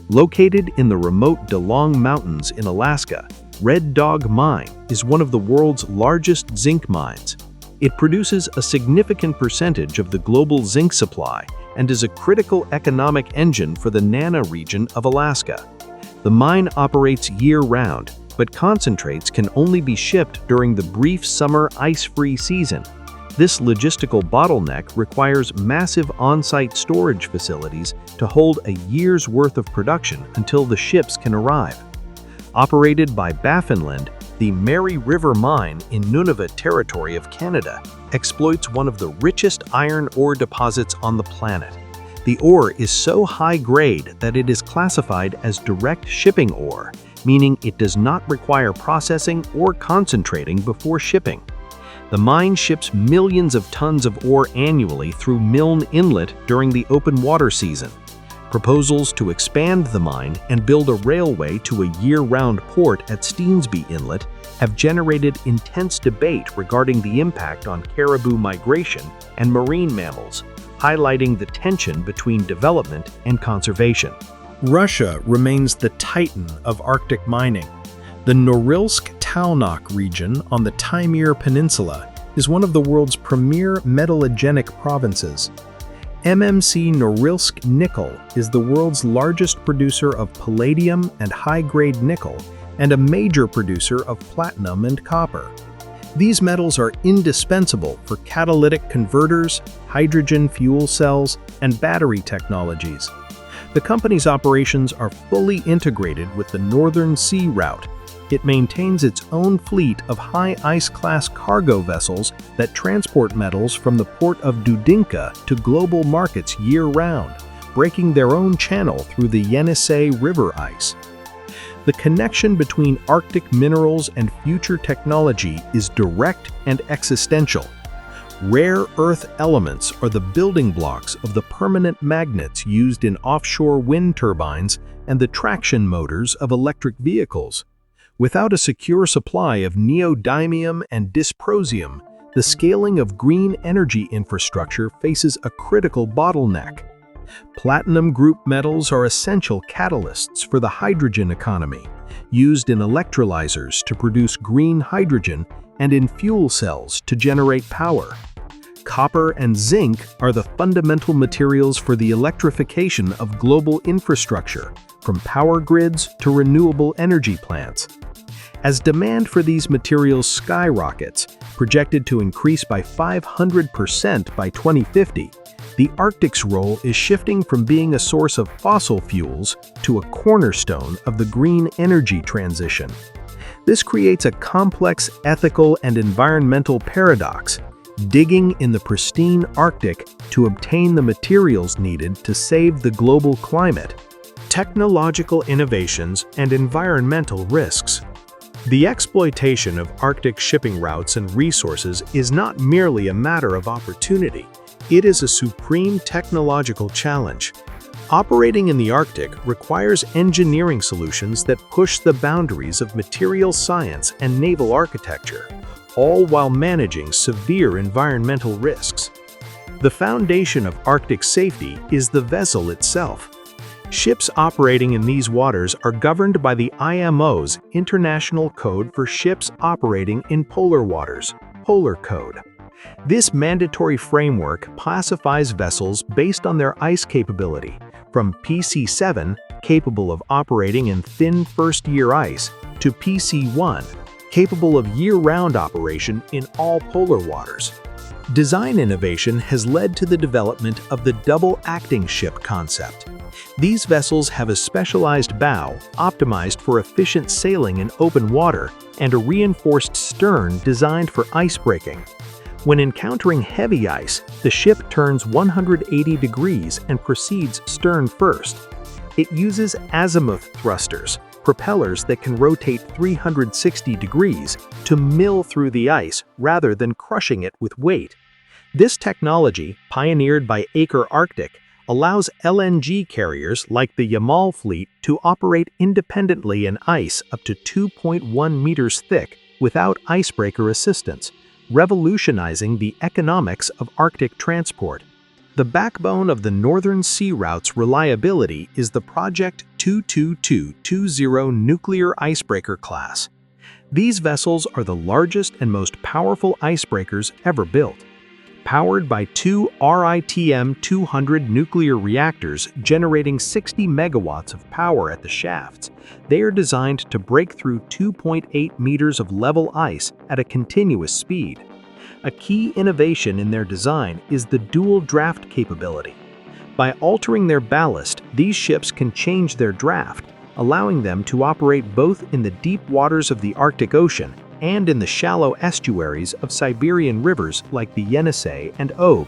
Located in the remote DeLong Mountains in Alaska, Red Dog Mine is one of the world's largest zinc mines. It produces a significant percentage of the global zinc supply and is a critical economic engine for the Nana region of Alaska. The mine operates year-round, but concentrates can only be shipped during the brief summer ice-free season. This logistical bottleneck requires massive on-site storage facilities to hold a year's worth of production until the ships can arrive. Operated by Baffinland, the Mary River Mine in Nunavut Territory of Canada exploits one of the richest iron ore deposits on the planet. The ore is so high grade that it is classified as direct shipping ore, meaning it does not require processing or concentrating before shipping. The mine ships millions of tons of ore annually through Milne Inlet during the open water season. Proposals to expand the mine and build a railway to a year-round port at Steensby Inlet have generated intense debate regarding the impact on caribou migration and marine mammals, highlighting the tension between development and conservation. Russia remains the titan of Arctic mining. The Norilsk-Taunok region on the Taimyr Peninsula is one of the world's premier metallogenic provinces. MMC Norilsk Nickel is the world's largest producer of palladium and high-grade nickel and a major producer of platinum and copper. These metals are indispensable for catalytic converters, hydrogen fuel cells, and battery technologies. The company's operations are fully integrated with the Northern Sea Route. It maintains its own fleet of high ice-class cargo vessels that transport metals from the port of Dudinka to global markets year-round, breaking their own channel through the Yenisei River ice. The connection between Arctic minerals and future technology is direct and existential. Rare earth elements are the building blocks of the permanent magnets used in offshore wind turbines and the traction motors of electric vehicles. Without a secure supply of neodymium and dysprosium, the scaling of green energy infrastructure faces a critical bottleneck. Platinum group metals are essential catalysts for the hydrogen economy, used in electrolyzers to produce green hydrogen and in fuel cells to generate power. Copper and zinc are the fundamental materials for the electrification of global infrastructure, from power grids to renewable energy plants. As demand for these materials skyrockets, projected to increase by 500% by 2050, the Arctic's role is shifting from being a source of fossil fuels to a cornerstone of the green energy transition. This creates a complex ethical and environmental paradox, digging in the pristine Arctic to obtain the materials needed to save the global climate. Technological innovations and environmental risks. The exploitation of Arctic shipping routes and resources is not merely a matter of opportunity. It is a supreme technological challenge. Operating in the Arctic requires engineering solutions that push the boundaries of material science and naval architecture, all while managing severe environmental risks. The foundation of Arctic safety is the vessel itself. Ships operating in these waters are governed by the IMO's International Code for Ships Operating in Polar Waters, Polar Code. This mandatory framework classifies vessels based on their ice capability, from PC-7, capable of operating in thin first-year ice, to PC-1, capable of year-round operation in all polar waters. Design innovation has led to the development of the double-acting ship concept. These vessels have a specialized bow optimized for efficient sailing in open water and a reinforced stern designed for ice breaking. When encountering heavy ice, the ship turns 180 degrees and proceeds stern first. It uses azimuth thrusters, propellers that can rotate 360 degrees to mill through the ice rather than crushing it with weight. This technology, pioneered by Aker Arctic, allows LNG carriers like the Yamal fleet to operate independently in ice up to 2.1 meters thick without icebreaker assistance, revolutionizing the economics of Arctic transport. The backbone of the Northern Sea Route's reliability is the Project 22220 nuclear icebreaker class. These vessels are the largest and most powerful icebreakers ever built. Powered by two RITM-200 nuclear reactors generating 60 megawatts of power at the shafts, they are designed to break through 2.8 meters of level ice at a continuous speed. A key innovation in their design is the dual draft capability. By altering their ballast, these ships can change their draft, allowing them to operate both in the deep waters of the Arctic Ocean and in the shallow estuaries of Siberian rivers like the Yenisei and Ob.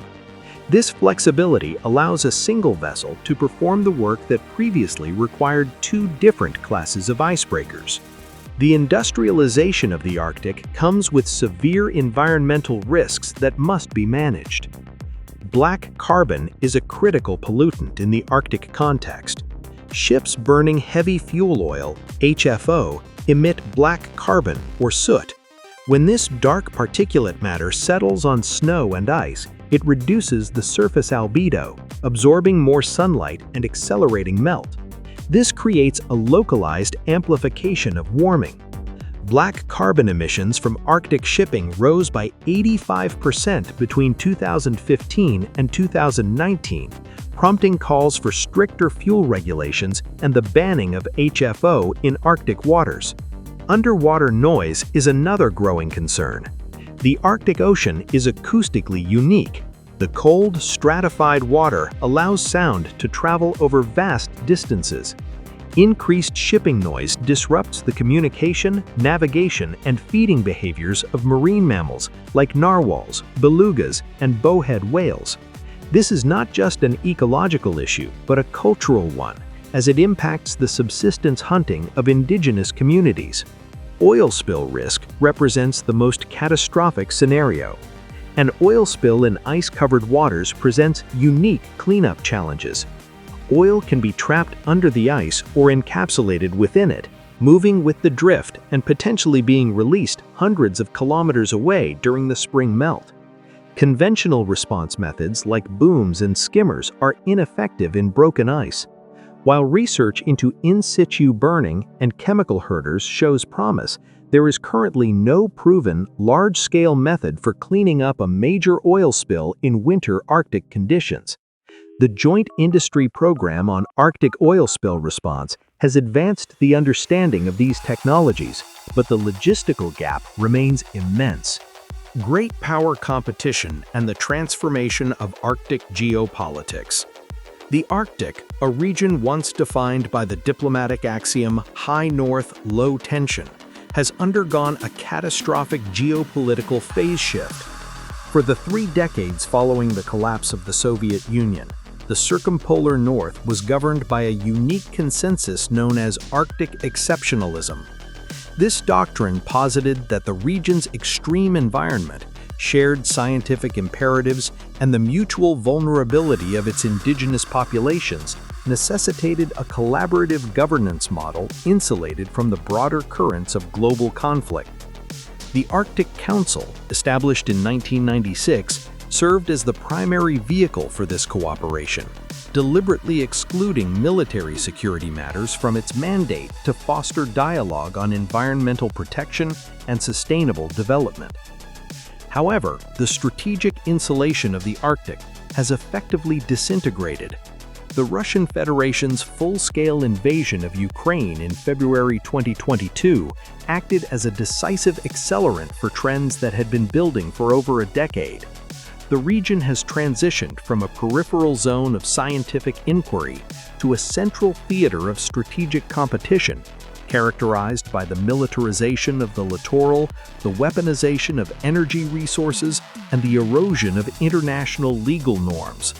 This flexibility allows a single vessel to perform the work that previously required two different classes of icebreakers. The industrialization of the Arctic comes with severe environmental risks that must be managed. Black carbon is a critical pollutant in the Arctic context. Ships burning heavy fuel oil, HFO, emit black carbon or soot. When this dark particulate matter settles on snow and ice, it reduces the surface albedo, absorbing more sunlight and accelerating melt. This creates a localized amplification of warming. Black carbon emissions from Arctic shipping rose by 85% between 2015 and 2019, prompting calls for stricter fuel regulations and the banning of HFO in Arctic waters. Underwater noise is another growing concern. The Arctic Ocean is acoustically unique. The cold, stratified water allows sound to travel over vast distances. Increased shipping noise disrupts the communication, navigation, and feeding behaviors of marine mammals like narwhals, belugas, and bowhead whales. This is not just an ecological issue, but a cultural one, as it impacts the subsistence hunting of indigenous communities. Oil spill risk represents the most catastrophic scenario. An oil spill in ice-covered waters presents unique cleanup challenges. Oil can be trapped under the ice or encapsulated within it, moving with the drift and potentially being released hundreds of kilometers away during the spring melt. Conventional response methods like booms and skimmers are ineffective in broken ice. While research into in-situ burning and chemical herders shows promise, there is currently no proven, large-scale method for cleaning up a major oil spill in winter Arctic conditions. The Joint Industry Program on Arctic Oil Spill Response has advanced the understanding of these technologies, but the logistical gap remains immense. Great power competition and the transformation of Arctic geopolitics. The Arctic, a region once defined by the diplomatic axiom high north, low tension, has undergone a catastrophic geopolitical phase shift. For the 3 decades following the collapse of the Soviet Union, the circumpolar North was governed by a unique consensus known as Arctic exceptionalism. This doctrine posited that the region's extreme environment, shared scientific imperatives, and the mutual vulnerability of its indigenous populations necessitated a collaborative governance model insulated from the broader currents of global conflict. The Arctic Council, established in 1996, served as the primary vehicle for this cooperation, deliberately excluding military security matters from its mandate to foster dialogue on environmental protection and sustainable development. However, the strategic insulation of the Arctic has effectively disintegrated. The Russian Federation's full-scale invasion of Ukraine in February 2022 acted as a decisive accelerant for trends that had been building for over a decade. The region has transitioned from a peripheral zone of scientific inquiry to a central theater of strategic competition, characterized by the militarization of the littoral, the weaponization of energy resources, and the erosion of international legal norms.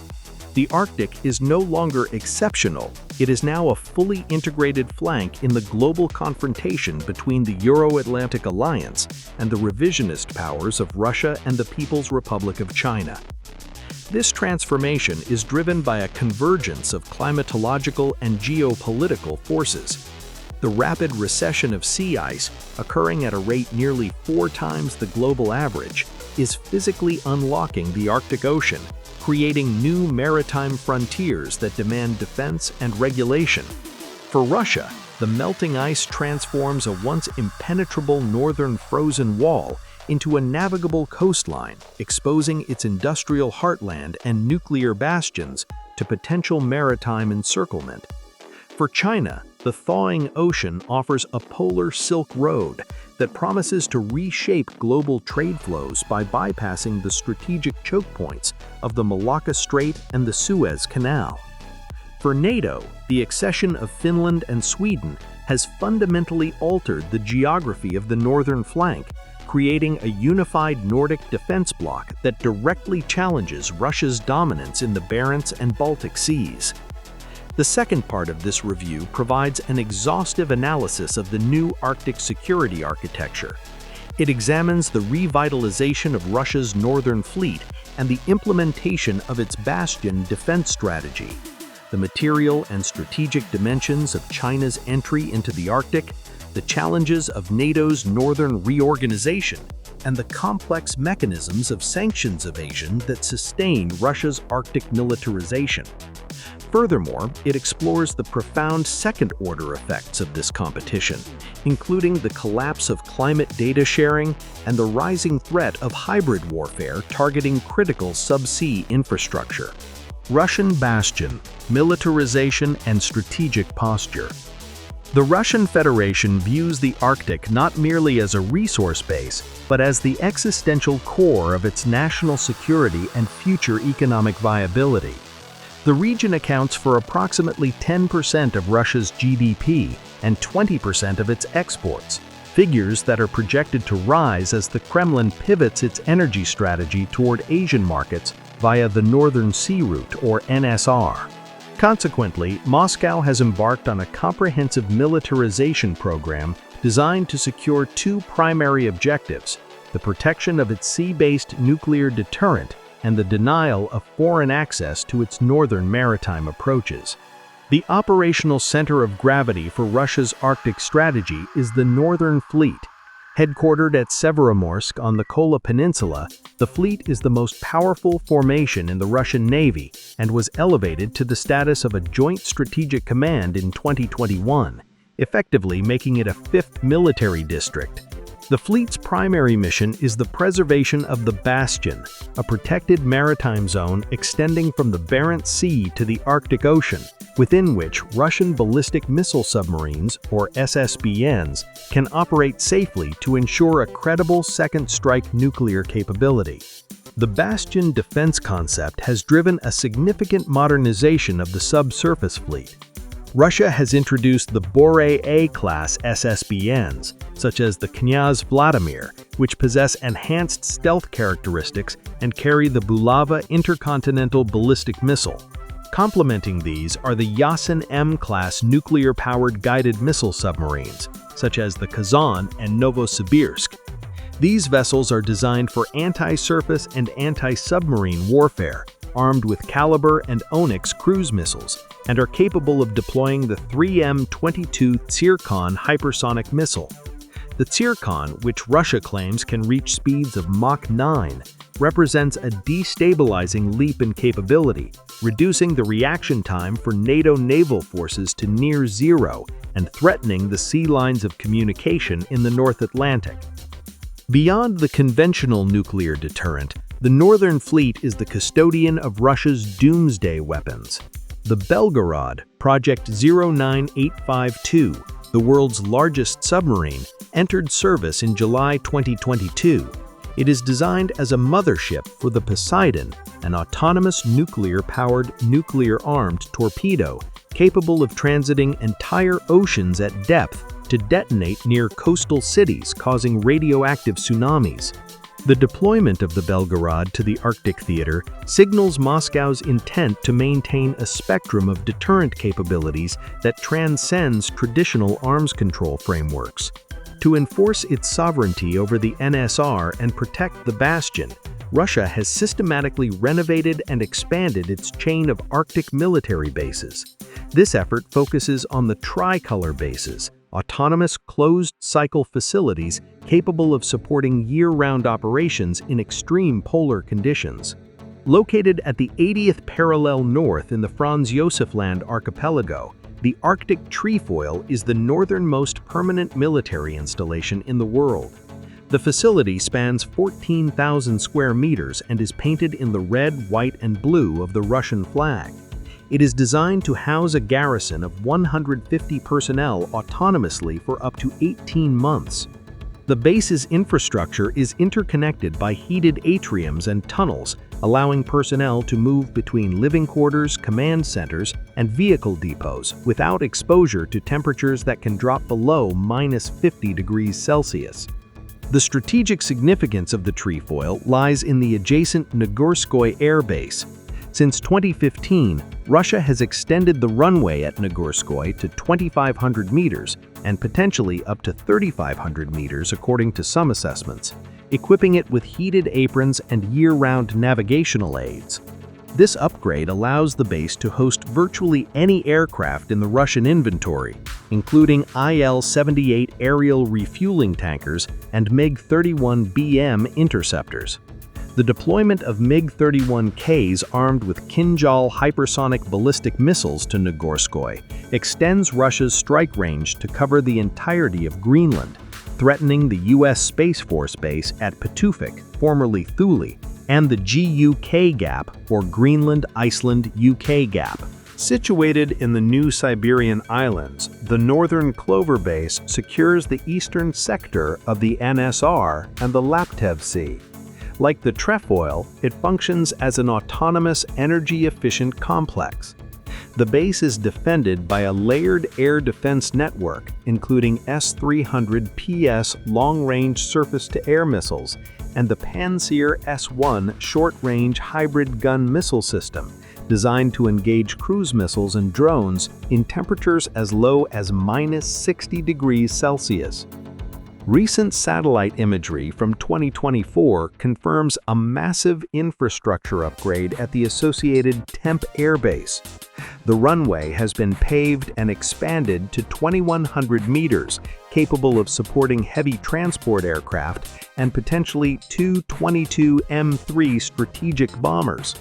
The Arctic is no longer exceptional, it is now a fully integrated flank in the global confrontation between the Euro-Atlantic Alliance and the revisionist powers of Russia and the People's Republic of China. This transformation is driven by a convergence of climatological and geopolitical forces. The rapid recession of sea ice, occurring at a rate nearly 4 times the global average, is physically unlocking the Arctic Ocean, creating new maritime frontiers that demand defense and regulation. For Russia, the melting ice transforms a once impenetrable northern frozen wall into a navigable coastline, exposing its industrial heartland and nuclear bastions to potential maritime encirclement. For China, the thawing ocean offers a polar Silk Road that promises to reshape global trade flows by bypassing the strategic choke points of the Malacca Strait and the Suez Canal. For NATO, the accession of Finland and Sweden has fundamentally altered the geography of the northern flank, creating a unified Nordic defense bloc that directly challenges Russia's dominance in the Barents and Baltic Seas. The second part of this review provides an exhaustive analysis of the new Arctic security architecture. It examines the revitalization of Russia's Northern Fleet and the implementation of its Bastion defense strategy, the material and strategic dimensions of China's entry into the Arctic, the challenges of NATO's Northern Reorganization, and the complex mechanisms of sanctions evasion that sustain Russia's Arctic militarization. Furthermore, it explores the profound second-order effects of this competition, including the collapse of climate data sharing and the rising threat of hybrid warfare targeting critical subsea infrastructure. Russian Bastion, Militarization and Strategic Posture. The Russian Federation views the Arctic not merely as a resource base, but as the existential core of its national security and future economic viability. The region accounts for approximately 10% of Russia's GDP and 20% of its exports, figures that are projected to rise as the Kremlin pivots its energy strategy toward Asian markets via the Northern Sea Route, or NSR. Consequently, Moscow has embarked on a comprehensive militarization program designed to secure two primary objectives: the protection of its sea-based nuclear deterrent and the denial of foreign access to its northern maritime approaches. The operational center of gravity for Russia's Arctic strategy is the Northern Fleet. Headquartered at Severomorsk on the Kola Peninsula, the fleet is the most powerful formation in the Russian Navy and was elevated to the status of a joint strategic command in 2021, effectively making it a fifth military district. The fleet's primary mission is the preservation of the Bastion, a protected maritime zone extending from the Barents Sea to the Arctic Ocean, within which Russian ballistic missile submarines, or SSBNs, can operate safely to ensure a credible second strike nuclear capability. The Bastion defense concept has driven a significant modernization of the subsurface fleet. Russia has introduced the Bore A-class SSBNs, such as the Knyaz Vladimir, which possess enhanced stealth characteristics and carry the Bulava intercontinental ballistic missile. Complementing these are the Yasin M-class nuclear-powered guided missile submarines, such as the Kazan and Novosibirsk. These vessels are designed for anti-surface and anti-submarine warfare, armed with Caliber and Onyx cruise missiles, and are capable of deploying the 3M-22 Tsirkon hypersonic missile. The Tsirkon, which Russia claims can reach speeds of Mach 9, represents a destabilizing leap in capability, reducing the reaction time for NATO naval forces to near zero and threatening the sea lines of communication in the North Atlantic. Beyond the conventional nuclear deterrent, the Northern Fleet is the custodian of Russia's doomsday weapons. The Belgorod, Project 09852, the world's largest submarine, entered service in July 2022. It is designed as a mothership for the Poseidon, an autonomous nuclear-powered, nuclear-armed torpedo capable of transiting entire oceans at depth to detonate near coastal cities, causing radioactive tsunamis. The deployment of the Belgorod to the Arctic theater signals Moscow's intent to maintain a spectrum of deterrent capabilities that transcends traditional arms control frameworks. To enforce its sovereignty over the NSR and protect the Bastion, Russia has systematically renovated and expanded its chain of Arctic military bases. This effort focuses on the tricolor bases, autonomous closed-cycle facilities capable of supporting year-round operations in extreme polar conditions. Located at the 80th parallel north in the Franz Josef Land archipelago, the Arctic Trefoil is the northernmost permanent military installation in the world. The facility spans 14,000 square meters and is painted in the red, white, and blue of the Russian flag. It is designed to house a garrison of 150 personnel autonomously for up to 18 months. The base's infrastructure is interconnected by heated atriums and tunnels, allowing personnel to move between living quarters, command centers, and vehicle depots without exposure to temperatures that can drop below -50 degrees Celsius. The strategic significance of the trefoil lies in the adjacent Nagorskoye Air Base. Since 2015, Russia has extended the runway at Nagorskoye to 2,500 meters and potentially up to 3,500 meters according to some assessments, equipping it with heated aprons and year-round navigational aids. This upgrade allows the base to host virtually any aircraft in the Russian inventory, including IL-78 aerial refueling tankers and MiG-31BM interceptors. The deployment of MiG-31Ks armed with Kinjal hypersonic ballistic missiles to Nagorskoye extends Russia's strike range to cover the entirety of Greenland, threatening the U.S. Space Force base at Pituffik, formerly Thule, and the GUK Gap, or Greenland-Iceland-UK Gap. Situated in the New Siberian Islands, the Northern Clover Base secures the eastern sector of the NSR and the Laptev Sea. Like the trefoil, it functions as an autonomous, energy-efficient complex. The base is defended by a layered air defense network, including S-300 PS long-range surface-to-air missiles and the Pantsir S-1 short-range hybrid gun missile system, designed to engage cruise missiles and drones in temperatures as low as -60 degrees Celsius. Recent satellite imagery from 2024 confirms a massive infrastructure upgrade at the associated Temp Air Base. The runway has been paved and expanded to 2,100 meters, capable of supporting heavy transport aircraft and potentially two 22 M3 strategic bombers.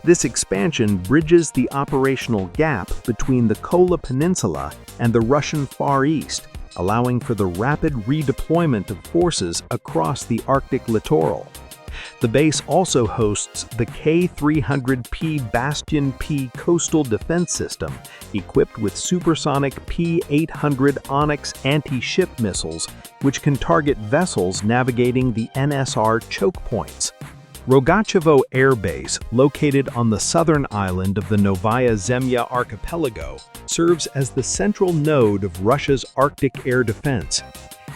This expansion bridges the operational gap between the Kola Peninsula and the Russian Far East, allowing for the rapid redeployment of forces across the Arctic littoral. The base also hosts the K-300P Bastion P coastal defense system, equipped with supersonic P-800 Onyx anti-ship missiles, which can target vessels navigating the NSR choke points. Rogachevo Air Base, located on the southern island of the Novaya Zemlya archipelago, serves as the central node of Russia's Arctic air defense.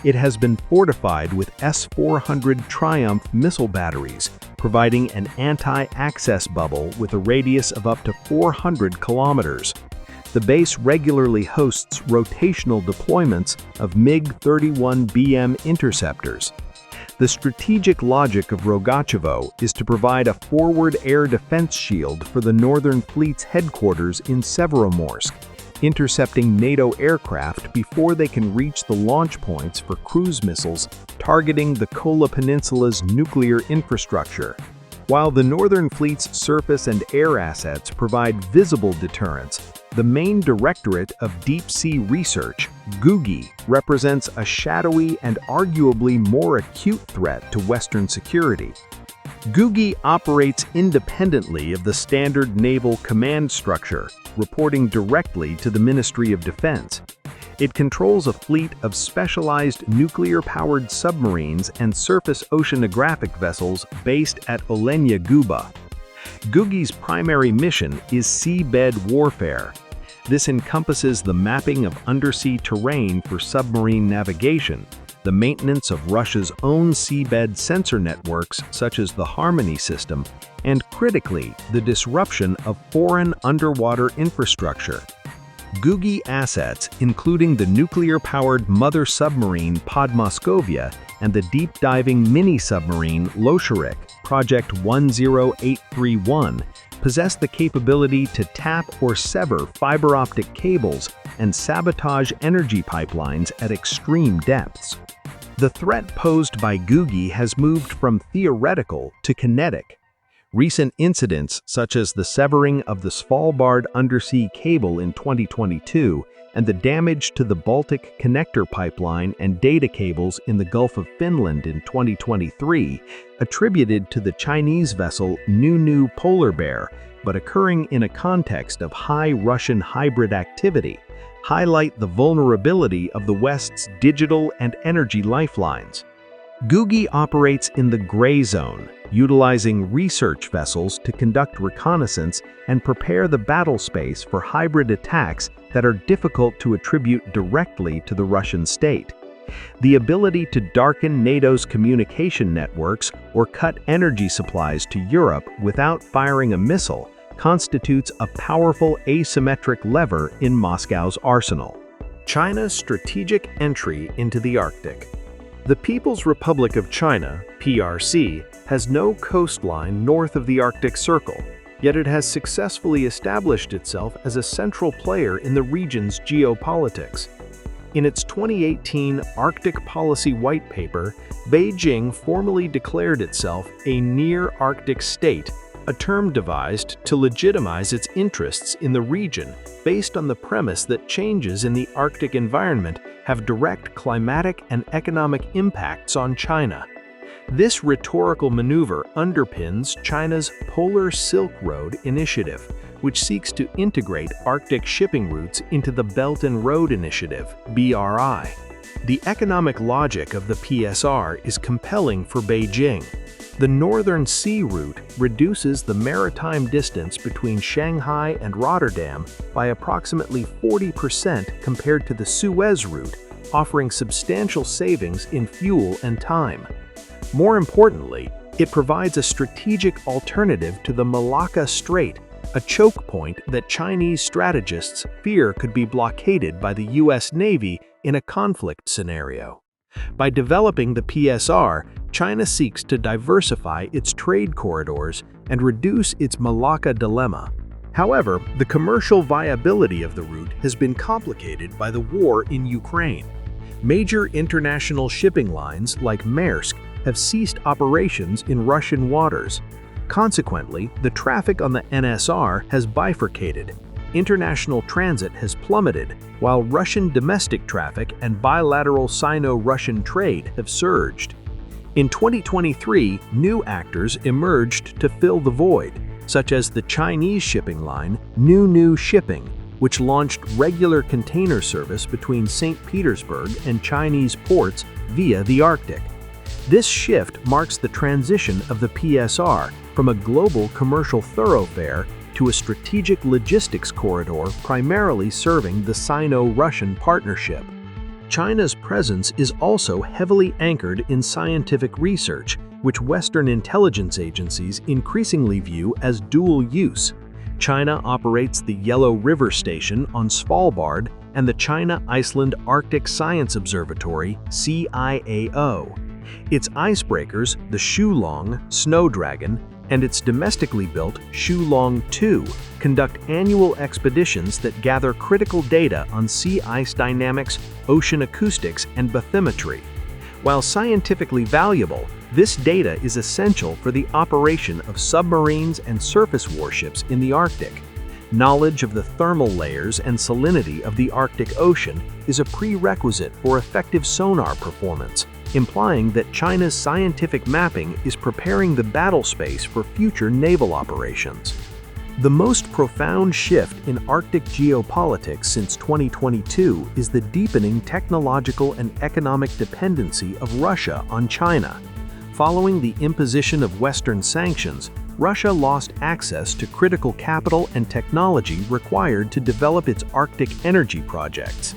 It has been fortified with S-400 Triumph missile batteries, providing an anti-access bubble with a radius of up to 400 kilometers. The base regularly hosts rotational deployments of MiG-31BM interceptors. The strategic logic of Rogachevo is to provide a forward air defense shield for the Northern Fleet's headquarters in Severomorsk, intercepting NATO aircraft before they can reach the launch points for cruise missiles targeting the Kola Peninsula's nuclear infrastructure. While the Northern Fleet's surface and air assets provide visible deterrence, the main Directorate of Deep-Sea Research, GUGI, represents a shadowy and arguably more acute threat to Western security. GUGI operates independently of the standard naval command structure, reporting directly to the Ministry of Defense. It controls a fleet of specialized nuclear-powered submarines and surface oceanographic vessels based at Olenya Guba. GUGI's primary mission is seabed warfare. This encompasses the mapping of undersea terrain for submarine navigation, the maintenance of Russia's own seabed sensor networks such as the Harmony system, and critically, the disruption of foreign underwater infrastructure. GUGI assets, including the nuclear-powered mother submarine Podmoskovia and the deep-diving mini-submarine Losharik, Project 10831, possess the capability to tap or sever fiber optic cables and sabotage energy pipelines at extreme depths. The threat posed by GUGI has moved from theoretical to kinetic. Recent incidents, such as the severing of the Svalbard undersea cable in 2022 and the damage to the Baltic connector pipeline and data cables in the Gulf of Finland in 2023, attributed to the Chinese vessel Nunu Polar Bear, but occurring in a context of high Russian hybrid activity, highlight the vulnerability of the West's digital and energy lifelines. GUGI operates in the gray zone, utilizing research vessels to conduct reconnaissance and prepare the battle space for hybrid attacks that are difficult to attribute directly to the Russian state. The ability to darken NATO's communication networks or cut energy supplies to Europe without firing a missile constitutes a powerful asymmetric lever in Moscow's arsenal. China's strategic entry into the Arctic. The People's Republic of China, PRC, has no coastline north of the Arctic Circle, yet it has successfully established itself as a central player in the region's geopolitics. In its 2018 Arctic Policy White Paper, Beijing formally declared itself a near-Arctic state, a term devised to legitimize its interests in the region based on the premise that changes in the Arctic environment have direct climatic and economic impacts on China. This rhetorical maneuver underpins China's Polar Silk Road initiative, which seeks to integrate Arctic shipping routes into the Belt and Road Initiative, BRI. The economic logic of the PSR is compelling for Beijing. The Northern Sea route reduces the maritime distance between Shanghai and Rotterdam by approximately 40% compared to the Suez route, offering substantial savings in fuel and time. More importantly, it provides a strategic alternative to the Malacca Strait, a choke point that Chinese strategists fear could be blockaded by the U.S. Navy in a conflict scenario. By developing the PSR, China seeks to diversify its trade corridors and reduce its Malacca dilemma. However, the commercial viability of the route has been complicated by the war in Ukraine. Major international shipping lines like Maersk have ceased operations in Russian waters. Consequently, the traffic on the NSR has bifurcated. International transit has plummeted, while Russian domestic traffic and bilateral Sino-Russian trade have surged. In 2023, new actors emerged to fill the void, such as the Chinese shipping line New Shipping, which launched regular container service between St. Petersburg and Chinese ports via the Arctic. This shift marks the transition of the PSR from a global commercial thoroughfare to a strategic logistics corridor primarily serving the Sino-Russian partnership. China's presence is also heavily anchored in scientific research, which Western intelligence agencies increasingly view as dual use. China operates the Yellow River Station on Svalbard and the China-Iceland Arctic Science Observatory, CIAO. Its icebreakers, the Shulong, Snow Dragon, and its domestically built Shulong 2 conduct annual expeditions that gather critical data on sea ice dynamics, ocean acoustics, and bathymetry. While scientifically valuable, this data is essential for the operation of submarines and surface warships in the Arctic. Knowledge of the thermal layers and salinity of the Arctic Ocean is a prerequisite for effective sonar performance, implying that China's scientific mapping is preparing the battle space for future naval operations. The most profound shift in Arctic geopolitics since 2022 is the deepening technological and economic dependency of Russia on China. Following the imposition of Western sanctions, Russia lost access to critical capital and technology required to develop its Arctic energy projects.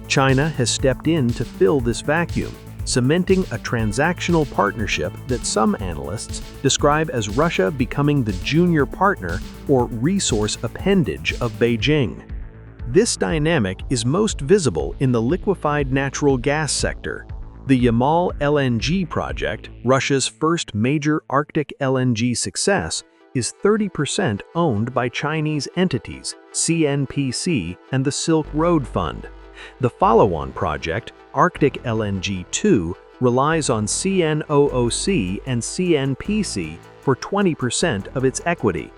China has stepped in to fill this vacuum, cementing a transactional partnership that some analysts describe as Russia becoming the junior partner or resource appendage of Beijing. This dynamic is most visible in the liquefied natural gas sector. The Yamal LNG project, Russia's first major Arctic LNG success, is 30% owned by Chinese entities, CNPC and the Silk Road Fund. The follow-on project, Arctic LNG 2, relies on CNOOC and CNPC for 20% of its equity.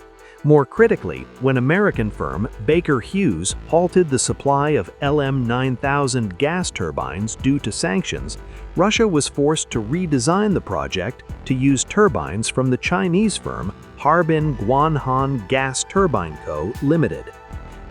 More critically, when American firm Baker Hughes halted the supply of LM9000 gas turbines due to sanctions, Russia was forced to redesign the project to use turbines from the Chinese firm Harbin Guanhan Gas Turbine Co., Limited.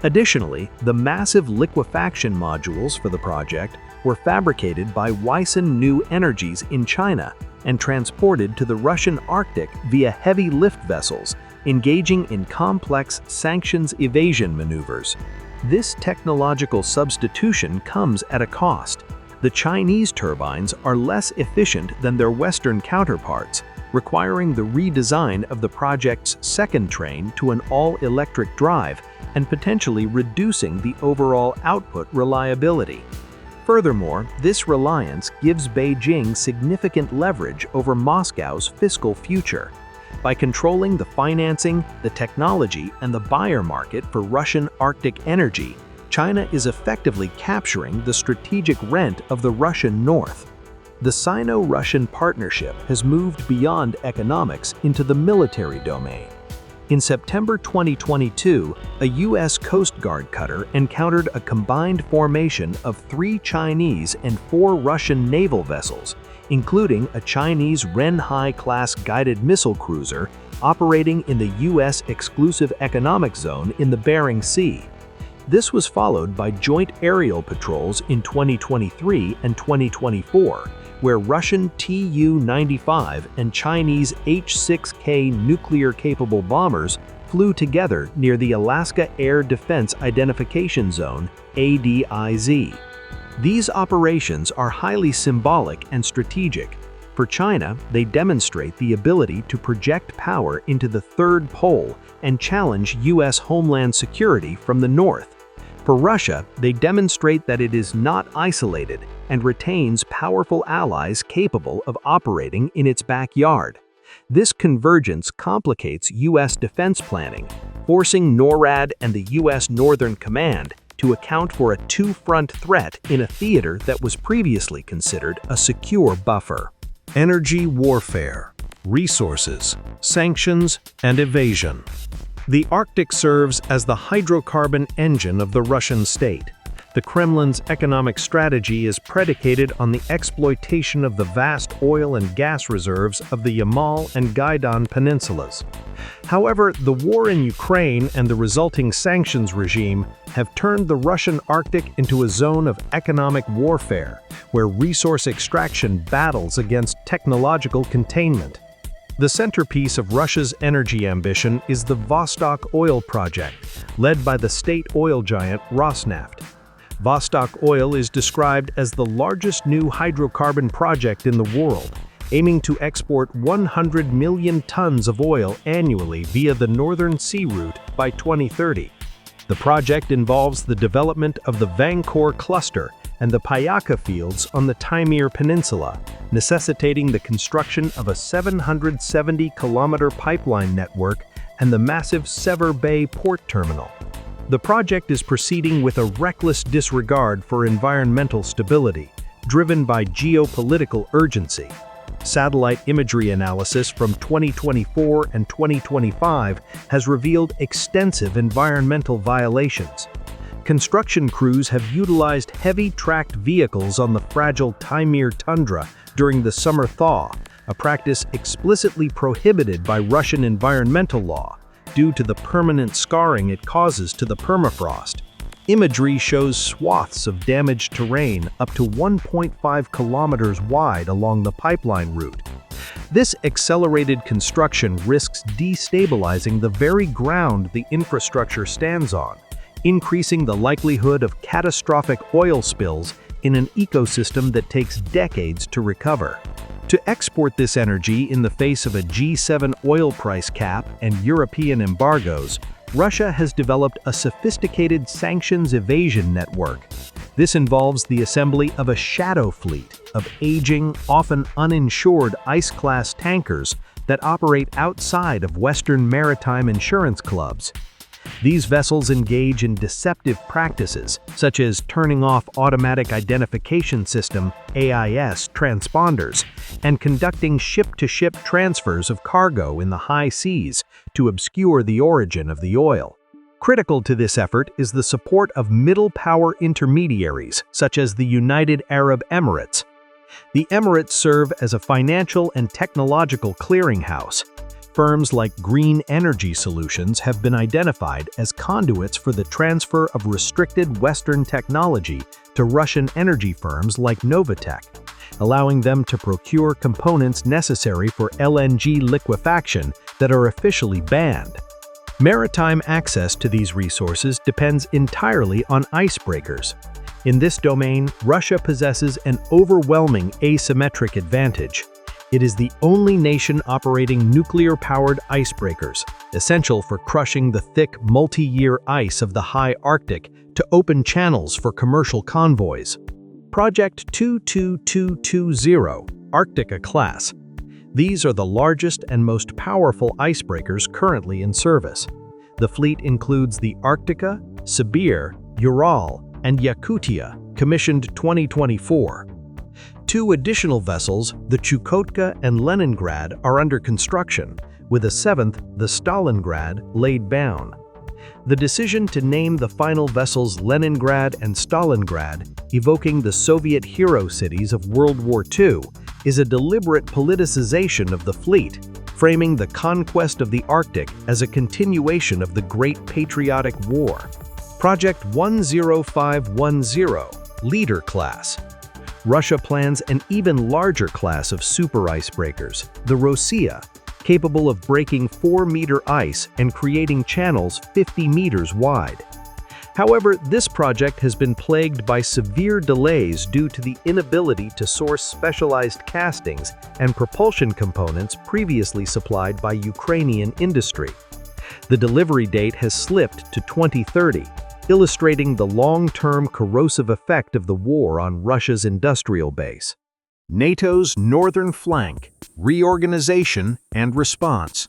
Additionally, the massive liquefaction modules for the project were fabricated by Wyson New Energies in China and transported to the Russian Arctic via heavy lift vessels, engaging in complex sanctions evasion maneuvers. This technological substitution comes at a cost. The The Chinese turbines are less efficient than their Western counterparts, requiring the redesign of the project's second train to an all-electric drive and potentially reducing the overall output reliability. Furthermore, this reliance gives Beijing significant leverage over Moscow's fiscal future. By controlling the financing, the technology, and the buyer market for Russian Arctic energy, China is effectively capturing the strategic rent of the Russian North. The Sino-Russian partnership has moved beyond economics into the military domain. In September 2022, a U.S. Coast Guard cutter encountered a combined formation of 3 Chinese and 4 Russian naval vessels, including a Chinese Renhai-class guided missile cruiser operating in the U.S. exclusive economic zone in the Bering Sea. This was followed by joint aerial patrols in 2023 and 2024, where Russian Tu-95 and Chinese H-6K nuclear-capable bombers flew together near the Alaska Air Defense Identification Zone, ADIZ. These operations are highly symbolic and strategic. For China, they demonstrate the ability to project power into the third pole and challenge U.S. homeland security from the north. For Russia, they demonstrate that it is not isolated and retains powerful allies capable of operating in its backyard. This convergence complicates U.S. defense planning, forcing NORAD and the U.S. Northern Command to account for a two-front threat in a theater that was previously considered a secure buffer. Energy warfare, resources, sanctions, and evasion. The Arctic serves as the hydrocarbon engine of the Russian state. The Kremlin's economic strategy is predicated on the exploitation of the vast oil and gas reserves of the Yamal and Gaidan peninsulas. However, the war in Ukraine and the resulting sanctions regime have turned the Russian Arctic into a zone of economic warfare, where resource extraction battles against technological containment. The centerpiece of Russia's energy ambition is the Vostok oil project, led by the state oil giant Rosneft. Vostok Oil is described as the largest new hydrocarbon project in the world, aiming to export 100 million tons of oil annually via the Northern Sea Route by 2030. The project involves the development of the Vankor cluster and the Payaka fields on the Taimyr Peninsula, necessitating the construction of a 770-kilometer pipeline network and the massive Sever Bay port terminal. The project is proceeding with a reckless disregard for environmental stability, driven by geopolitical urgency. Satellite imagery analysis from 2024 and 2025 has revealed extensive environmental violations. Construction crews have utilized heavy tracked vehicles on the fragile Taimyr tundra during the summer thaw, a practice explicitly prohibited by Russian environmental law due to the permanent scarring it causes to the permafrost. Imagery shows swaths of damaged terrain up to 1.5 kilometers wide along the pipeline route. This accelerated construction risks destabilizing the very ground the infrastructure stands on, increasing the likelihood of catastrophic oil spills in an ecosystem that takes decades to recover. To export this energy in the face of a G7 oil price cap and European embargoes, Russia has developed a sophisticated sanctions evasion network. This involves the assembly of a shadow fleet of aging, often uninsured ice-class tankers that operate outside of Western maritime insurance clubs. These vessels engage in deceptive practices, such as turning off automatic identification system (AIS) transponders and conducting ship-to-ship transfers of cargo in the high seas to obscure the origin of the oil. Critical to this effort is the support of middle power intermediaries, such as the United Arab Emirates. The Emirates serve as a financial and technological clearinghouse. Firms like Green Energy Solutions have been identified as conduits for the transfer of restricted Western technology to Russian energy firms like Novatek, allowing them to procure components necessary for LNG liquefaction that are officially banned. Maritime access to these resources depends entirely on icebreakers. In this domain, Russia possesses an overwhelming asymmetric advantage. It is the only nation operating nuclear-powered icebreakers, essential for crushing the thick, multi-year ice of the high Arctic to open channels for commercial convoys. Project 22220, Arctica class. These are the largest and most powerful icebreakers currently in service. The fleet includes the Arctica, Sibir, Ural, and Yakutia, commissioned 2024. Two additional vessels, the Chukotka and Leningrad, are under construction, with a seventh, the Stalingrad, laid down. The decision to name the final vessels Leningrad and Stalingrad, evoking the Soviet hero cities of World War II, is a deliberate politicization of the fleet, framing the conquest of the Arctic as a continuation of the Great Patriotic War. Project 10510, Leader Class. Russia plans an even larger class of super icebreakers, the Rossiya, capable of breaking 4-meter ice and creating channels 50 meters wide. However, this project has been plagued by severe delays due to the inability to source specialized castings and propulsion components previously supplied by Ukrainian industry. The delivery date has slipped to 2030, illustrating the long-term corrosive effect of the war on Russia's industrial base. NATO's northern flank, reorganization and response.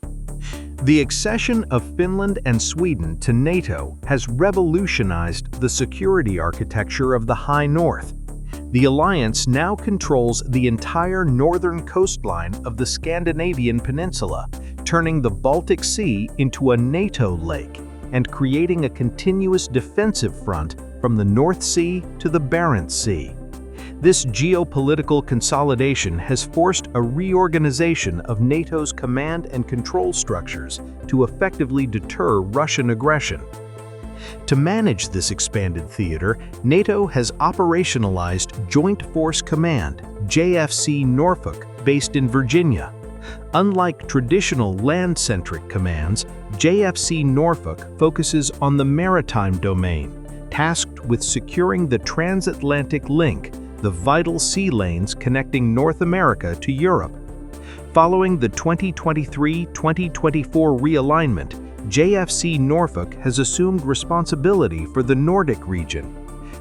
The accession of Finland and Sweden to NATO has revolutionized the security architecture of the High North. The alliance now controls the entire northern coastline of the Scandinavian peninsula, turning the Baltic Sea into a NATO lake and creating a continuous defensive front from the North Sea to the Barents Sea. This geopolitical consolidation has forced a reorganization of NATO's command and control structures to effectively deter Russian aggression. To manage this expanded theater, NATO has operationalized Joint Force Command, JFC Norfolk, based in Virginia. Unlike traditional land-centric commands, JFC Norfolk focuses on the maritime domain, tasked with securing the transatlantic link, the vital sea lanes connecting North America to Europe. Following the 2023-2024 realignment, JFC Norfolk has assumed responsibility for the Nordic region.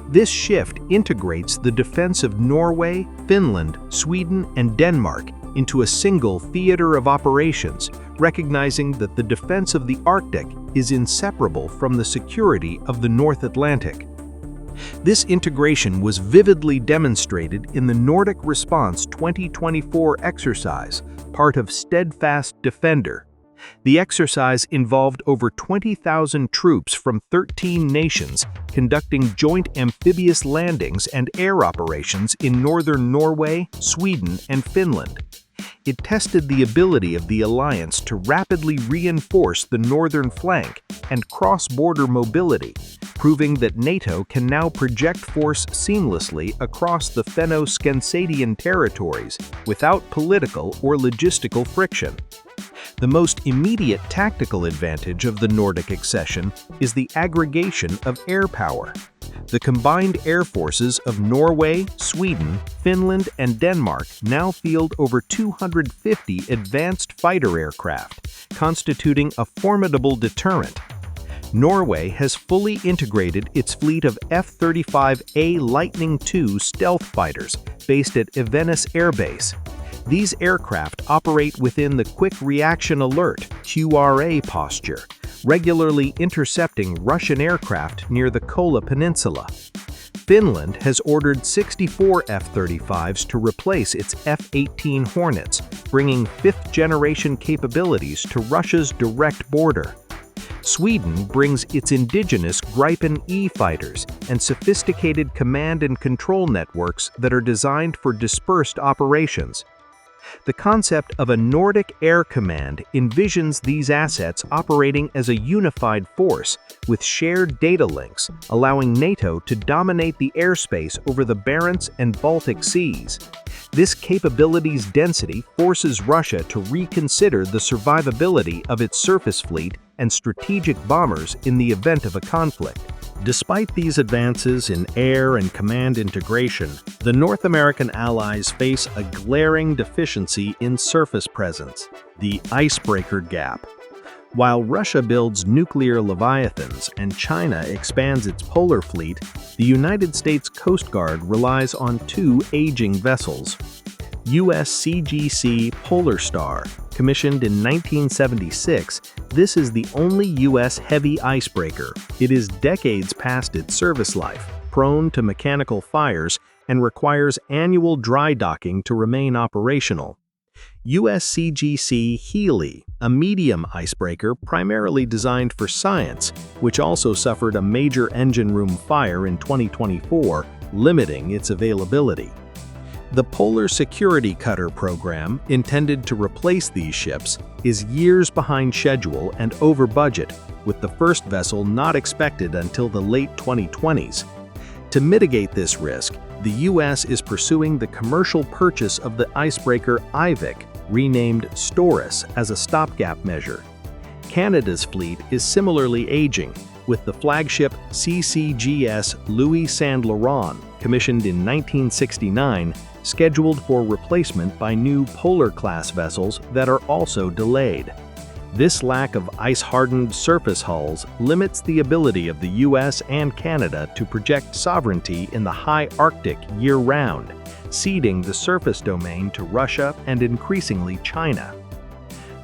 This shift integrates the defense of Norway, Finland, Sweden, and Denmark into a single theater of operations, recognizing that the defense of the Arctic is inseparable from the security of the North Atlantic. This integration was vividly demonstrated in the Nordic Response 2024 exercise, part of Steadfast Defender. The exercise involved over 20,000 troops from 13 nations conducting joint amphibious landings and air operations in northern Norway, Sweden, and Finland. It tested the ability of the alliance to rapidly reinforce the northern flank and cross-border mobility, proving that NATO can now project force seamlessly across the Fenno-Scansadian territories without political or logistical friction. The most immediate tactical advantage of the Nordic accession is the aggregation of air power. The combined air forces of Norway, Sweden, Finland, and Denmark now field over 250 advanced fighter aircraft, constituting a formidable deterrent. Norway has fully integrated its fleet of F-35A Lightning II stealth fighters based at Evenes Air Base. These aircraft operate within the Quick Reaction Alert (QRA) posture, regularly intercepting Russian aircraft near the Kola Peninsula. Finland has ordered 64 F-35s to replace its F-18 Hornets, bringing fifth-generation capabilities to Russia's direct border. Sweden brings its indigenous Gripen E fighters and sophisticated command and control networks that are designed for dispersed operations. The concept of a Nordic Air Command envisions these assets operating as a unified force with shared data links, allowing NATO to dominate the airspace over the Barents and Baltic Seas. This capabilities density forces Russia to reconsider the survivability of its surface fleet and strategic bombers in the event of a conflict. Despite these advances in air and command integration, the North American allies face a glaring deficiency in surface presence, the icebreaker gap. While Russia builds nuclear leviathans and China expands its polar fleet, the United States Coast Guard relies on two aging vessels. USCGC Polar Star, commissioned in 1976, this is the only U.S. heavy icebreaker. It is decades past its service life, prone to mechanical fires, and requires annual dry docking to remain operational. USCGC Healy, a medium icebreaker primarily designed for science, which also suffered a major engine room fire in 2024, limiting its availability. The Polar Security Cutter program, intended to replace these ships, is years behind schedule and over budget, with the first vessel not expected until the late 2020s. To mitigate this risk, the U.S. is pursuing the commercial purchase of the icebreaker Ivik, renamed Storis, as a stopgap measure. Canada's fleet is similarly aging, with the flagship CCGS Louis Saint Laurent, commissioned in 1969, scheduled for replacement by new Polar-class vessels that are also delayed. This lack of ice-hardened surface hulls limits the ability of the U.S. and Canada to project sovereignty in the high Arctic year-round, ceding the surface domain to Russia and increasingly China.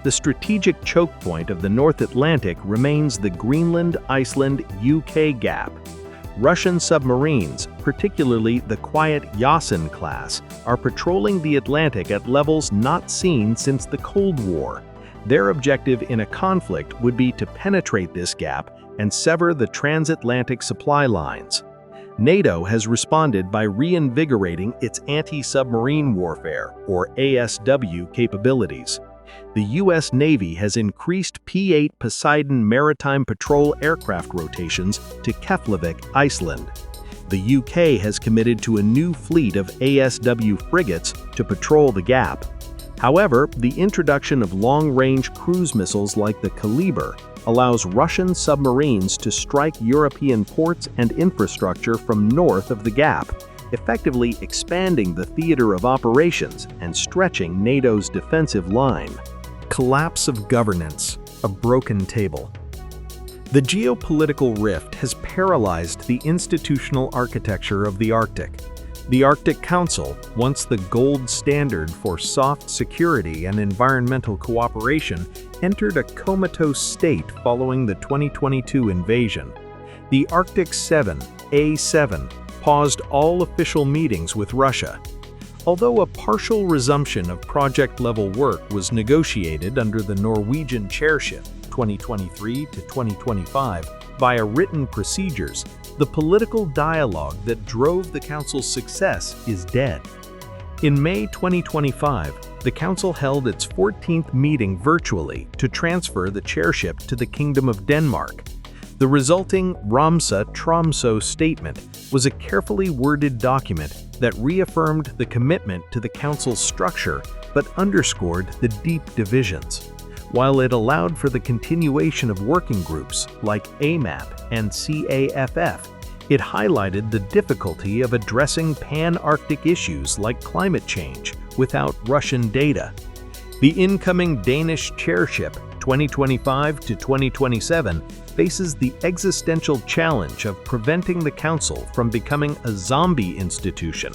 The strategic choke point of the North Atlantic remains the Greenland-Iceland-UK gap. Russian submarines, particularly the quiet Yasen class, are patrolling the Atlantic at levels not seen since the Cold War. Their objective in a conflict would be to penetrate this gap and sever the transatlantic supply lines. NATO has responded by reinvigorating its anti-submarine warfare, or ASW, capabilities. The U.S. Navy has increased P-8 Poseidon maritime patrol aircraft rotations to Keflavik, Iceland. The UK has committed to a new fleet of ASW frigates to patrol the gap. However, the introduction of long-range cruise missiles like the Kaliber allows Russian submarines to strike European ports and infrastructure from north of the gap, effectively expanding the theater of operations and stretching NATO's defensive line. Collapse of governance, a broken table. The geopolitical rift has paralyzed the institutional architecture of the Arctic. The Arctic Council, once the gold standard for soft security and environmental cooperation, entered a comatose state following the 2022 invasion. The Arctic 7, A7, paused all official meetings with Russia. Although a partial resumption of project-level work was negotiated under the Norwegian chairship 2023 to 2025 via written procedures, the political dialogue that drove the Council's success is dead. In May 2025, the Council held its 14th meeting virtually to transfer the chairship to the Kingdom of Denmark. The resulting Ramsar-Tromsø statement was a carefully worded document that reaffirmed the commitment to the Council's structure but underscored the deep divisions. While it allowed for the continuation of working groups like AMAP and CAFF, it highlighted the difficulty of addressing pan-Arctic issues like climate change without Russian data. The incoming Danish chairship, 2025 to 2027, faces the existential challenge of preventing the Council from becoming a zombie institution,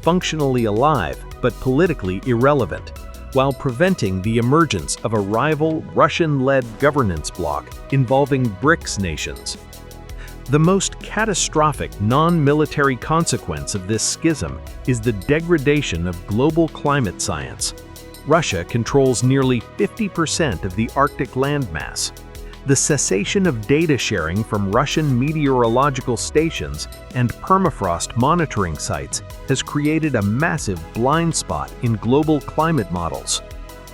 functionally alive but politically irrelevant, while preventing the emergence of a rival Russian-led governance bloc involving BRICS nations. The most catastrophic non-military consequence of this schism is the degradation of global climate science. Russia controls nearly 50% of the Arctic landmass. The cessation of data sharing from Russian meteorological stations and permafrost monitoring sites has created a massive blind spot in global climate models.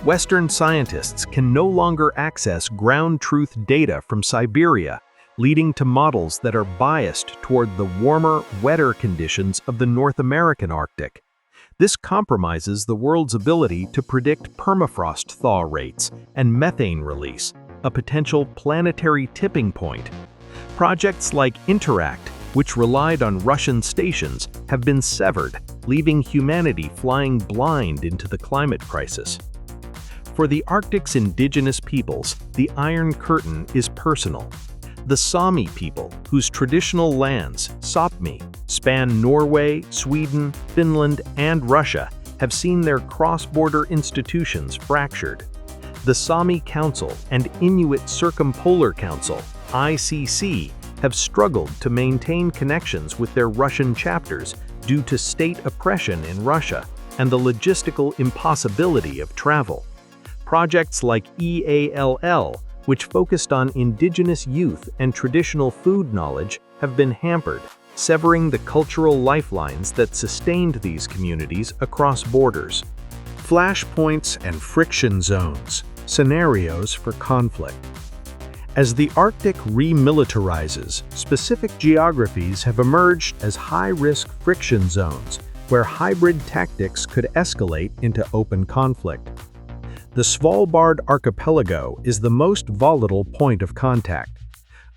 Western scientists can no longer access ground truth data from Siberia, leading to models that are biased toward the warmer, wetter conditions of the North American Arctic. This compromises the world's ability to predict permafrost thaw rates and methane release, a potential planetary tipping point. Projects like Interact, which relied on Russian stations, have been severed, leaving humanity flying blind into the climate crisis. For the Arctic's indigenous peoples, the Iron Curtain is personal. The Sami people, whose traditional lands, Sapmi, span Norway, Sweden, Finland, and Russia, have seen their cross-border institutions fractured. The Sami Council and Inuit Circumpolar Council, ICC, have struggled to maintain connections with their Russian chapters due to state oppression in Russia and the logistical impossibility of travel. Projects like EALL, which focused on indigenous youth and traditional food knowledge, have been hampered, severing the cultural lifelines that sustained these communities across borders. Flashpoints and friction zones, scenarios for conflict. As the Arctic remilitarizes, specific geographies have emerged as high-risk friction zones where hybrid tactics could escalate into open conflict. The Svalbard archipelago is the most volatile point of contact.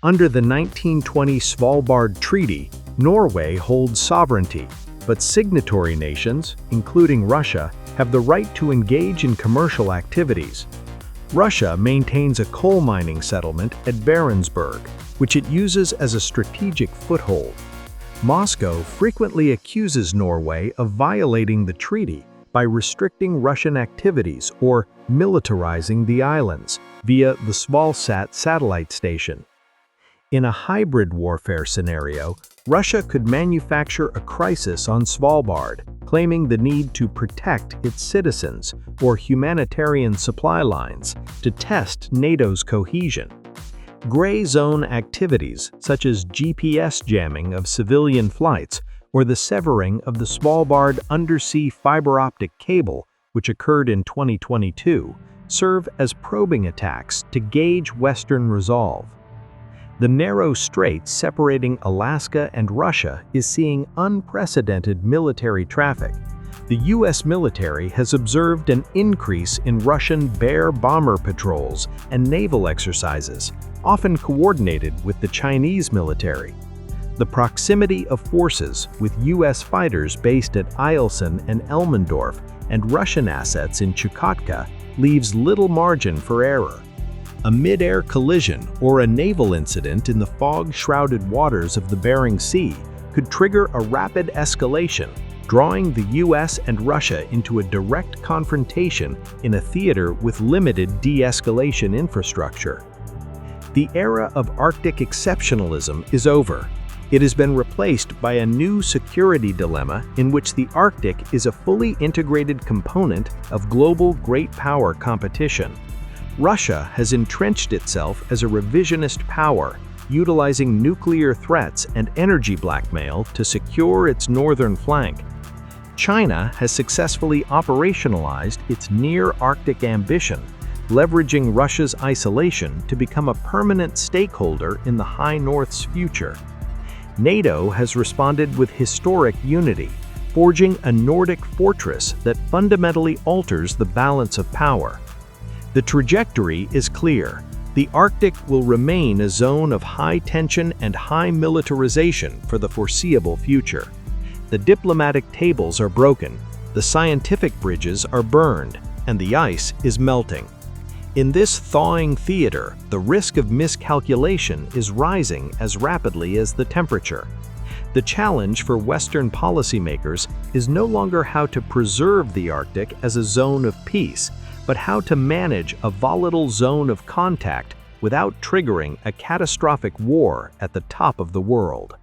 Under the 1920 Svalbard Treaty, Norway holds sovereignty, but signatory nations, including Russia, have the right to engage in commercial activities. Russia maintains a coal mining settlement at Barentsburg, which it uses as a strategic foothold. Moscow frequently accuses Norway of violating the treaty by restricting Russian activities or militarizing the islands via the Svalsat satellite station. In a hybrid warfare scenario, Russia could manufacture a crisis on Svalbard, claiming the need to protect its citizens or humanitarian supply lines to test NATO's cohesion. Gray zone activities such as GPS jamming of civilian flights or the severing of the Svalbard undersea fiber optic cable, which occurred in 2022, serve as probing attacks to gauge Western resolve. The narrow strait separating Alaska and Russia is seeing unprecedented military traffic. The U.S. military has observed an increase in Russian Bear bomber patrols and naval exercises, often coordinated with the Chinese military. The proximity of forces with U.S. fighters based at Eielson and Elmendorf and Russian assets in Chukotka leaves little margin for error. A mid-air collision or a naval incident in the fog-shrouded waters of the Bering Sea could trigger a rapid escalation, drawing the U.S. and Russia into a direct confrontation in a theater with limited de-escalation infrastructure. The era of Arctic exceptionalism is over. It has been replaced by a new security dilemma in which the Arctic is a fully integrated component of global great power competition. Russia has entrenched itself as a revisionist power, utilizing nuclear threats and energy blackmail to secure its northern flank. China has successfully operationalized its near-Arctic ambition, leveraging Russia's isolation to become a permanent stakeholder in the High North's future. NATO has responded with historic unity, forging a Nordic fortress that fundamentally alters the balance of power. The trajectory is clear. The Arctic will remain a zone of high tension and high militarization for the foreseeable future. The diplomatic tables are broken, the scientific bridges are burned, and the ice is melting. In this thawing theater, the risk of miscalculation is rising as rapidly as the temperature. The challenge for Western policymakers is no longer how to preserve the Arctic as a zone of peace, but how to manage a volatile zone of contact without triggering a catastrophic war at the top of the world.